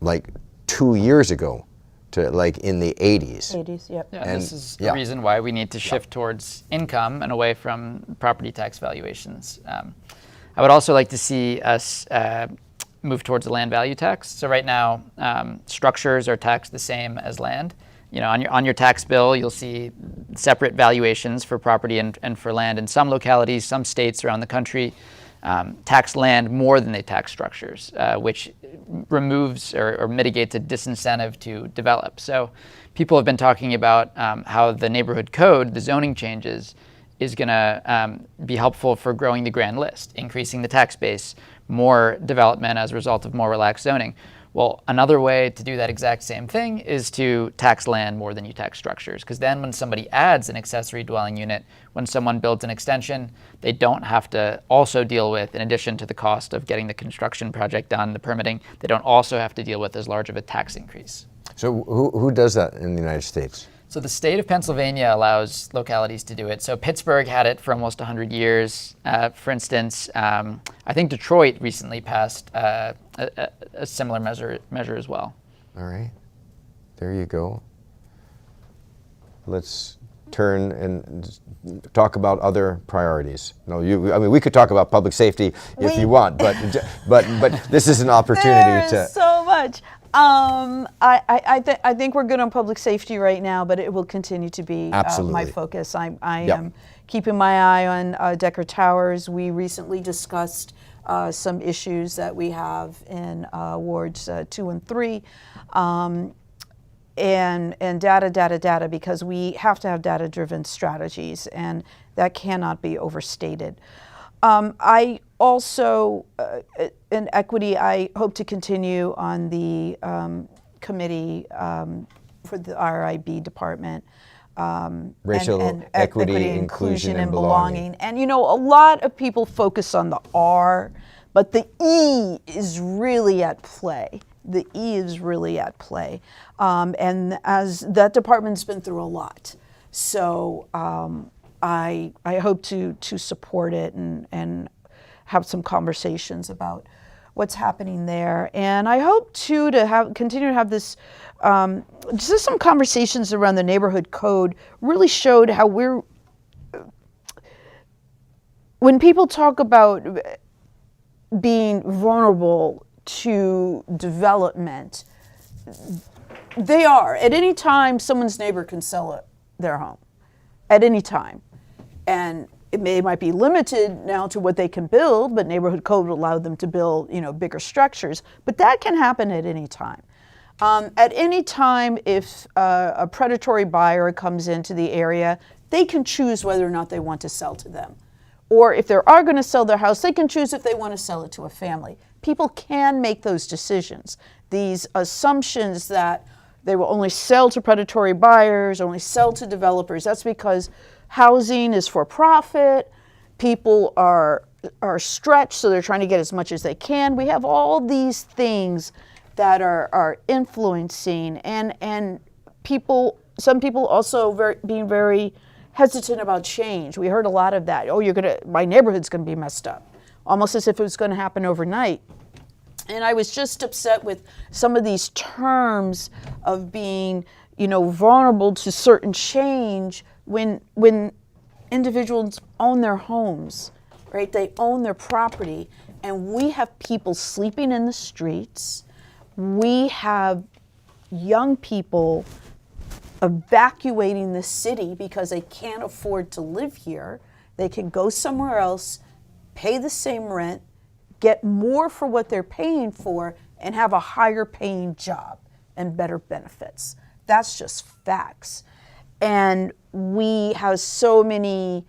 like 2 years ago to like in the 80s. 80s, yep. Yeah, and this is the reason why we need to shift towards income and away from property tax valuations. I would also like to see us move towards a land value tax. So right now, structures are taxed the same as land. You know, on your tax bill, you'll see separate valuations for property and for land. In some localities, some states around the country tax land more than they tax structures, which removes or mitigates a disincentive to develop. So people have been talking about how the neighborhood code, the zoning changes, is going to be helpful for growing the grand list, increasing the tax base, more development as a result of more relaxed zoning. Well, another way to do that exact same thing is to tax land more than you tax structures, because then when somebody adds an accessory dwelling unit, when someone builds an extension, they don't have to also deal with, in addition to the cost of getting the construction project done, the permitting, they don't also have to deal with as large of a tax increase. So who does that in the United States? So the state of Pennsylvania allows localities to do it. So Pittsburgh had it for almost 100 years. For instance, I think Detroit recently passed a similar measure as well. All right, there you go. Let's turn and talk about other priorities. No, I mean, we could talk about public safety if you want, but this is an opportunity There's so much. I think we're good on public safety right now, but it will continue to be my focus. I am keeping my eye on Decker Towers. We recently discussed some issues that we have in wards 2 and 3, and data, because we have to have data-driven strategies, and that cannot be overstated. I also, in equity, I hope to continue on the committee for the RIB department. Racial equity, inclusion, and belonging. And you know, a lot of people focus on the R, but the E is really at play. The E is really at play. And as that department's been through a lot. So I hope to support it and have some conversations about what's happening there. And I hope too to continue to have this, just some conversations around the neighborhood code really showed how when people talk about being vulnerable to development, they are. At any time, someone's neighbor can sell their home. At any time. And it might be limited now to what they can build, but neighborhood code will allow them to build, bigger structures. But that can happen at any time. At any time, if a predatory buyer comes into the area, they can choose whether or not they want to sell to them. Or if they are going to sell their house, they can choose if they want to sell it to a family. People can make those decisions. These assumptions that they will only sell to predatory buyers, only sell to developers, that's because housing is for profit. People are stretched, so they're trying to get as much as they can. We have all these things that are influencing, and some people also being very hesitant about change. We heard a lot of that. Oh, my neighborhood's going to be messed up, almost as if it was going to happen overnight. And I was just upset with some of these terms of being, vulnerable to certain change when individuals own their homes, right? They own their property, and we have people sleeping in the streets. We have young people evacuating the city because they can't afford to live here. They can go somewhere else, pay the same rent, get more for what they're paying for, and have a higher paying job and better benefits. That's just facts. And we have so many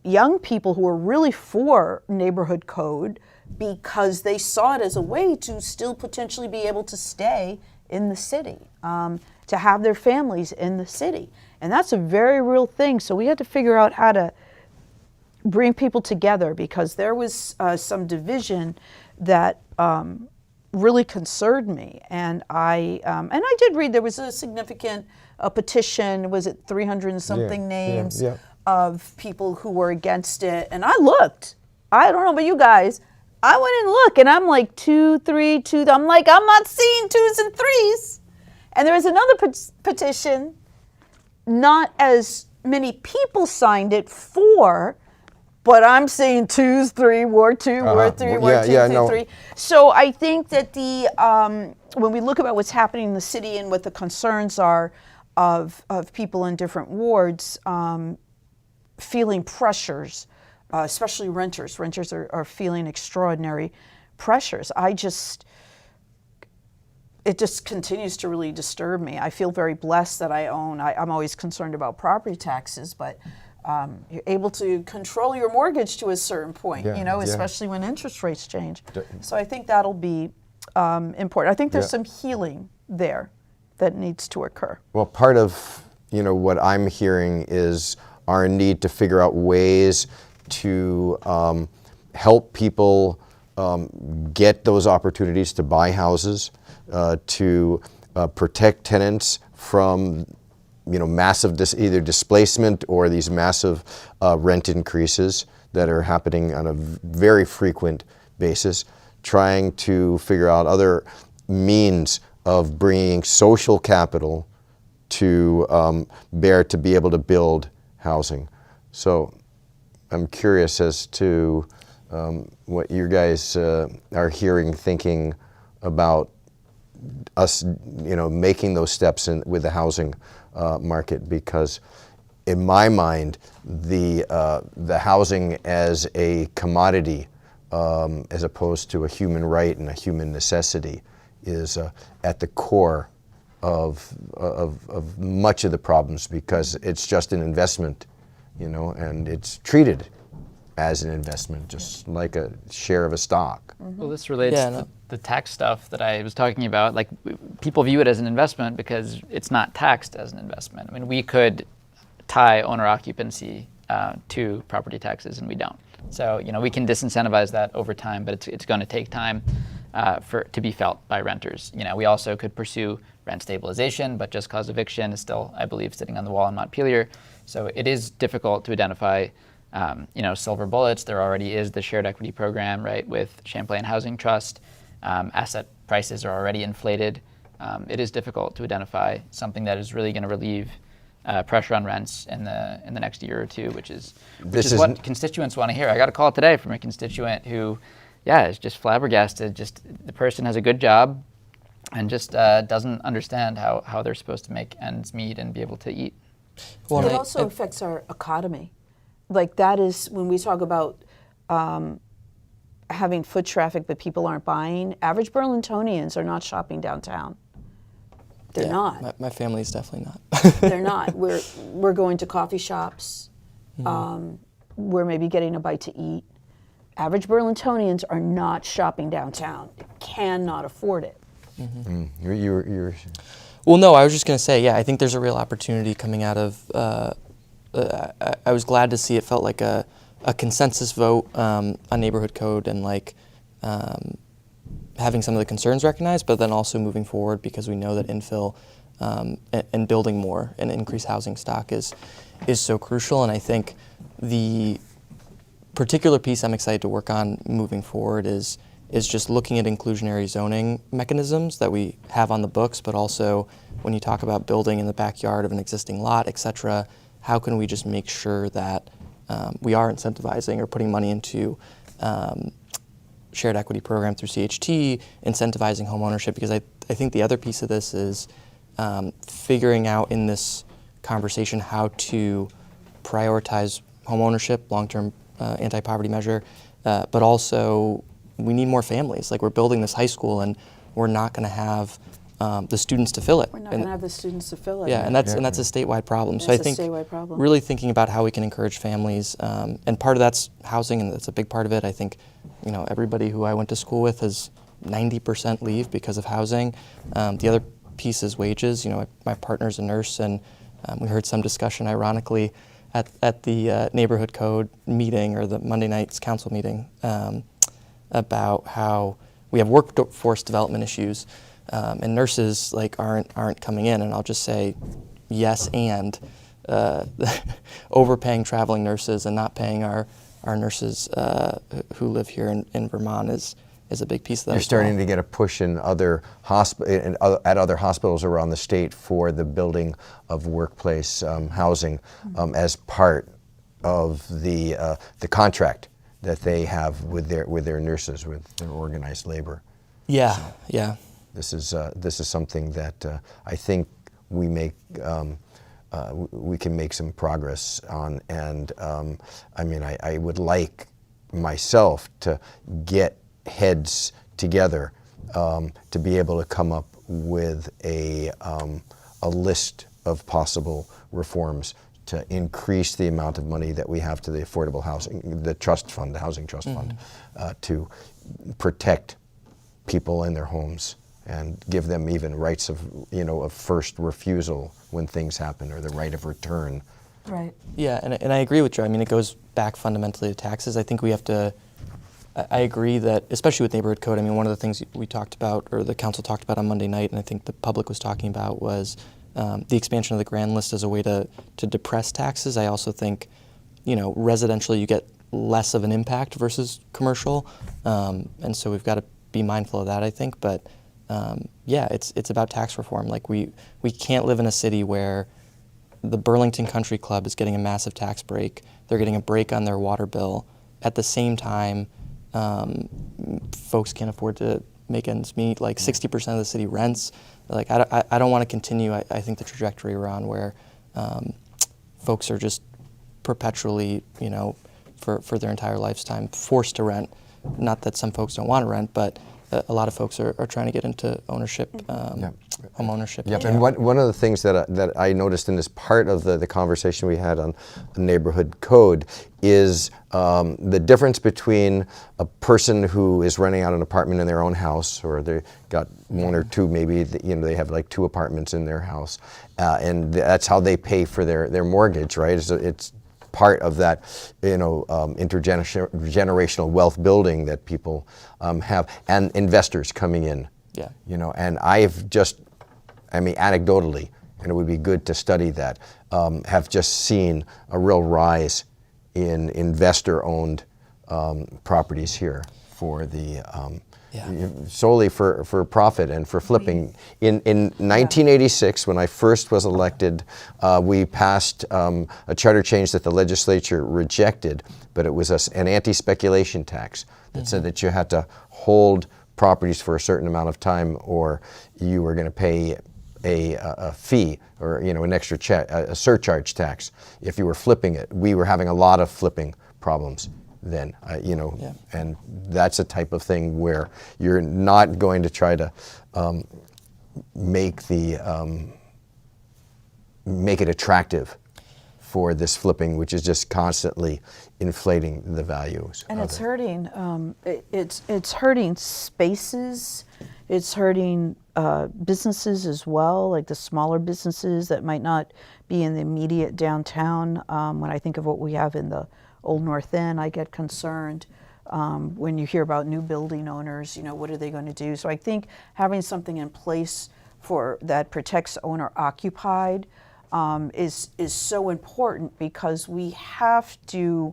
young people who are really for neighborhood code because they saw it as a way to still potentially be able to stay in the city, to have their families in the city. And that's a very real thing. So we had to figure out how to bring people together, because there was some division that really concerned me. And I did read there was a significant petition, was it 300 and something names of people who were against it. And I looked, I don't know about you guys, I went and looked, and I'm like 2, 3, 2, I'm like, I'm not seeing 2s and 3s. And there was another petition, not as many people signed it for, but I'm seeing 2s, 3, Ward 2, Ward 3, Ward 2, 3. So I think that when we look about what's happening in the city and what the concerns are of people in different wards, feeling pressures, especially renters. Renters are feeling extraordinary pressures. It just continues to really disturb me. I feel very blessed that I own. I'm always concerned about property taxes, but you're able to control your mortgage to a certain point, especially when interest rates change. So I think that'll be important. I think there's some healing there that needs to occur. Well, part of what I'm hearing is our need to figure out ways to help people get those opportunities to buy houses, to protect tenants from massive either displacement or these massive rent increases that are happening on a very frequent basis, trying to figure out other means of bringing social capital to bear to be able to build housing. So I'm curious as to what you guys are hearing, thinking about us, making those steps with the housing market, because in my mind, the housing as a commodity, as opposed to a human right and a human necessity, is at the core of much of the problems, because it's just an investment, and it's treated as an investment, just like a share of a stock. Well, this relates to the tax stuff that I was talking about. Like, people view it as an investment because it's not taxed as an investment. I mean, we could tie owner occupancy to property taxes, and we don't. So, we can disincentivize that over time, but it's going to take time to be felt by renters. We also could pursue rent stabilization, but just cause eviction is still, I believe, sitting on the wall in Montpelier. So it is difficult to identify silver bullets. There already is the shared equity program, right, with Champlain Housing Trust. Asset prices are already inflated. It is difficult to identify something that is really going to relieve pressure on rents in the next year or two, which is what constituents want to hear. I got a call today from a constituent who, is just flabbergasted. Just the person has a good job and just doesn't understand how they're supposed to make ends meet and be able to eat. Well, it also affects our economy. Like, that is when we talk about having foot traffic but people aren't buying. Average Burlingtonians are not shopping downtown. They're not. My family's definitely not. They're not. We're going to coffee shops. We're maybe getting a bite to eat. Average Burlingtonians are not shopping downtown. They cannot afford it. You're Well, no, I was just going to say, I think there's a real opportunity coming out of. I was glad to see it felt like a consensus vote on neighborhood code and having some of the concerns recognized, but then also moving forward, because we know that infill and building more and increased housing stock is so crucial. And I think the particular piece I'm excited to work on moving forward is is just looking at inclusionary zoning mechanisms that we have on the books, but also when you talk about building in the backyard of an existing lot, et cetera, how can we just make sure that we are incentivizing or putting money into shared equity program through CHT, incentivizing home ownership, because I think the other piece of this is figuring out in this conversation how to prioritize home ownership, long-term anti-poverty measure, but also we need more families. Like, we're building this high school and we're not going to have the students to fill it. We're not going to have the students to fill it. Yeah, and that's a statewide problem. So I It's a think statewide problem. really thinking about how we can encourage families, and part of that's housing, and that's a big part of it. I think, everybody who I went to school with has 90% leave because of housing. The other piece is wages. My partner's a nurse, and we heard some discussion, ironically, at the neighborhood code meeting or the Monday night's council meeting about how we have workforce development issues, and nurses aren't coming in. And I'll just say, yes, and overpaying traveling nurses and not paying our nurses who live here in Vermont is a big piece of that. You're starting to get a push in at other hospitals around the state for the building of workplace housing as part of the contract that they have with their nurses, with their organized labor. Yeah, So yeah. this is something that I think we can make some progress on, and I would like myself to get heads together to be able to come up with a list of possible reforms to increase the amount of money that we have to the affordable housing, the trust fund, the housing trust fund, to protect people in their homes and give them even rights of first refusal when things happen, or the right of return. Right. Yeah, and I agree with Joe. It goes back fundamentally to taxes. I think we have to. I agree that, especially with neighborhood code, one of the things we talked about, or the council talked about on Monday night, and I think the public was talking about, was the expansion of the grand list as a way to depress taxes. I also think, residential, you get less of an impact versus commercial, and so we've got to be mindful of that, I think. But yeah, it's about tax reform. Like, we can't live in a city where the Burlington Country Club is getting a massive tax break. They're getting a break on their water bill. At the same time, folks can't afford to make ends meet. Like, 60% of the city rents. Like, I don't want to continue. I think the trajectory we're on, where folks are just perpetually, for their entire lifetime, forced to rent. Not that some folks don't want to rent, but a lot of folks are trying to get into ownership, home ownership. Yep. And one of the things that I noticed in this part of the conversation we had on the neighborhood code is the difference between a person who is renting out an apartment in their own house, or they got one or two, maybe they have like 2 apartments in their house, and that's how they pay for their mortgage, right? It's part of that, intergenerational wealth building that people have, and investors coming in. Yeah. And I've just, anecdotally, and it would be good to study that, have just seen a real rise in investor-owned properties here for the solely for profit and for flipping. In 1986, when I first was elected, we passed a charter change that the legislature rejected, but it was an anti-speculation tax that said that you had to hold properties for a certain amount of time, or you were going to pay a fee, or an extra a surcharge tax if you were flipping it. We were having a lot of flipping problems then, and that's a type of thing where you're not going to try to make it attractive for this flipping, which is just constantly inflating the values. And it's hurting. It's hurting spaces. It's hurting businesses as well, like the smaller businesses that might not be in the immediate downtown. When I think of what we have in the Old North End, I get concerned when you hear about new building owners. What are they going to do? So I think having something in place that protects owner occupied is so important, because we have to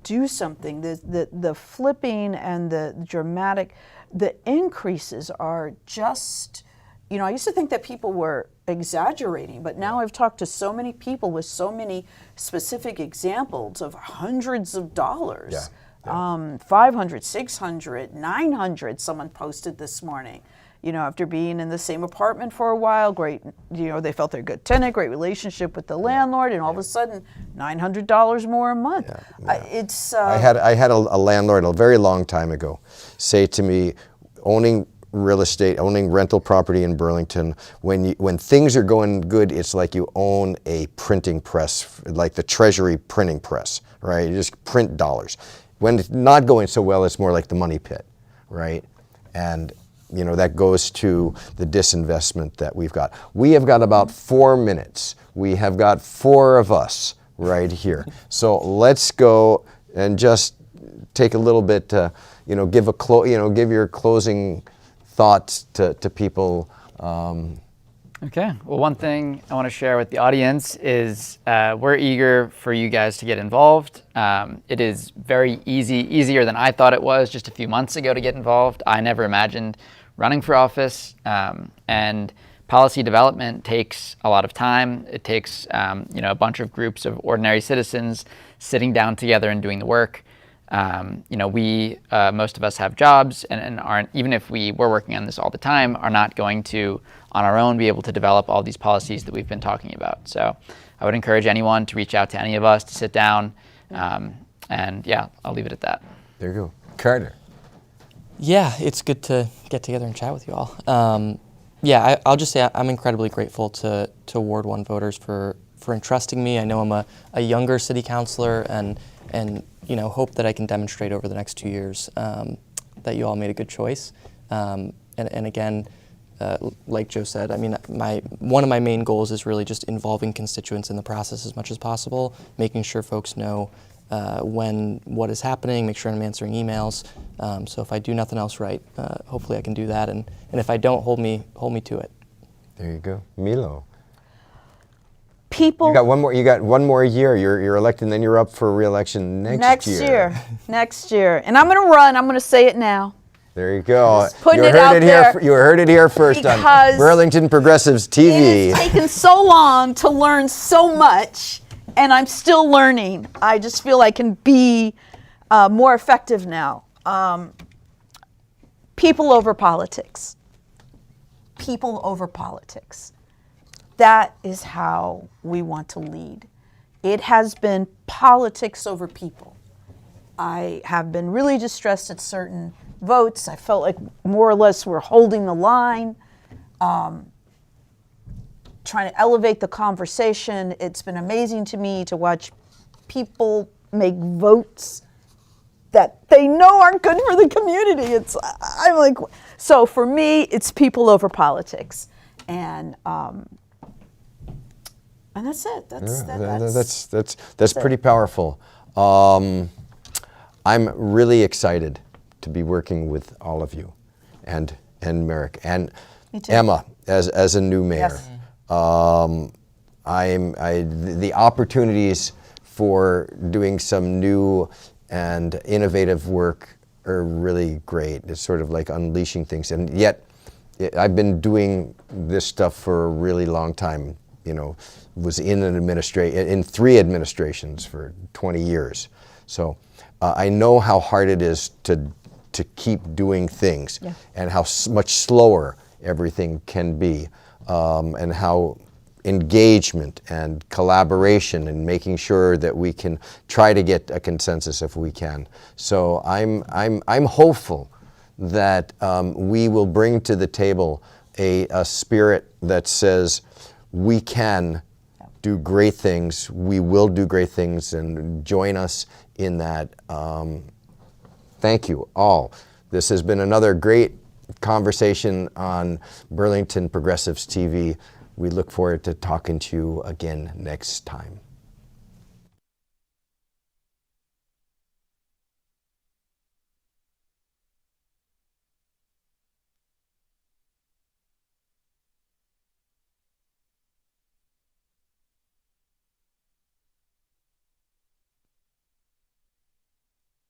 do something. The flipping and the dramatic, the increases are just, I used to think that people were exaggerating, but now I've talked to so many people with so many specific examples of hundreds of dollars. Yeah. 500, 600, 900, someone posted this morning. After being in the same apartment for a while, great, they felt they're a good tenant, great relationship with the landlord, and all of a sudden, $900 more a month. I had a landlord a very long time ago say to me, owning real estate, owning rental property in Burlington, when things are going good, it's like you own a printing press, like the Treasury printing press, right? You just print dollars. When it's not going so well, it's more like the money pit, right? And that goes to the disinvestment that we've got. We have got about 4 minutes. We have got 4 of us right here. So let's go and just take a little bit to, give your closing thoughts to people. Okay. Well, one thing I want to share with the audience is we're eager for you guys to get involved. It is very easier than I thought it was just a few months ago to get involved. I never imagined running for office, and policy development takes a lot of time. It takes a bunch of groups of ordinary citizens sitting down together and doing the work. We most of us have jobs and aren't, even if we were working on this all the time, are not going to on our own be able to develop all these policies that we've been talking about. So I would encourage anyone to reach out to any of us, to sit down, and yeah, I'll leave it at that. There you go. Carter. Yeah, it's good to get together and chat with you all. I'll just say I'm incredibly grateful to Ward 1 voters for entrusting me. I know I'm a younger city councilor and hope that I can demonstrate over the next 2 years that you all made a good choice. And again, like Joe said, I mean, one of my main goals is really just involving constituents in the process as much as possible, making sure folks know what is happening, make sure I'm answering emails. So if I do nothing else right, hopefully I can do that. And if I don't, hold me to it. There you go. Milo. People. You got one more year. You're elected, and then you're up for re-election next year. Next year. And I'm going to run. I'm going to say it now. There you go. Putting it out there. You heard it here first on Burlington Progressives TV. It has taken so long to learn so much, and I'm still learning. I just feel I can be more effective now. People over politics. People over politics. That is how we want to lead. It has been politics over people. I have been really distressed at certain votes. I felt like more or less we're holding the line, trying to elevate the conversation. It's been amazing to me to watch people make votes that they know aren't good for the community. I'm like, so for me, it's people over politics, and that's it. That's pretty powerful. I'm really excited to be working with all of you, and Merrick and Emma as a new mayor. Yes. The opportunities for doing some new and innovative work are really great. It's sort of like unleashing things, and yet I've been doing this stuff for a really long time. Was in 3 administrations for 20 years, so I know how hard it is to keep doing things, and how much slower everything can be, and how engagement and collaboration and making sure that we can try to get a consensus if we can. So I'm hopeful that we will bring to the table a spirit that says we can do great things, we will do great things, and join us in that. Thank you all. This has been another great conversation on Burlington Progressives TV. We look forward to talking to you again next time.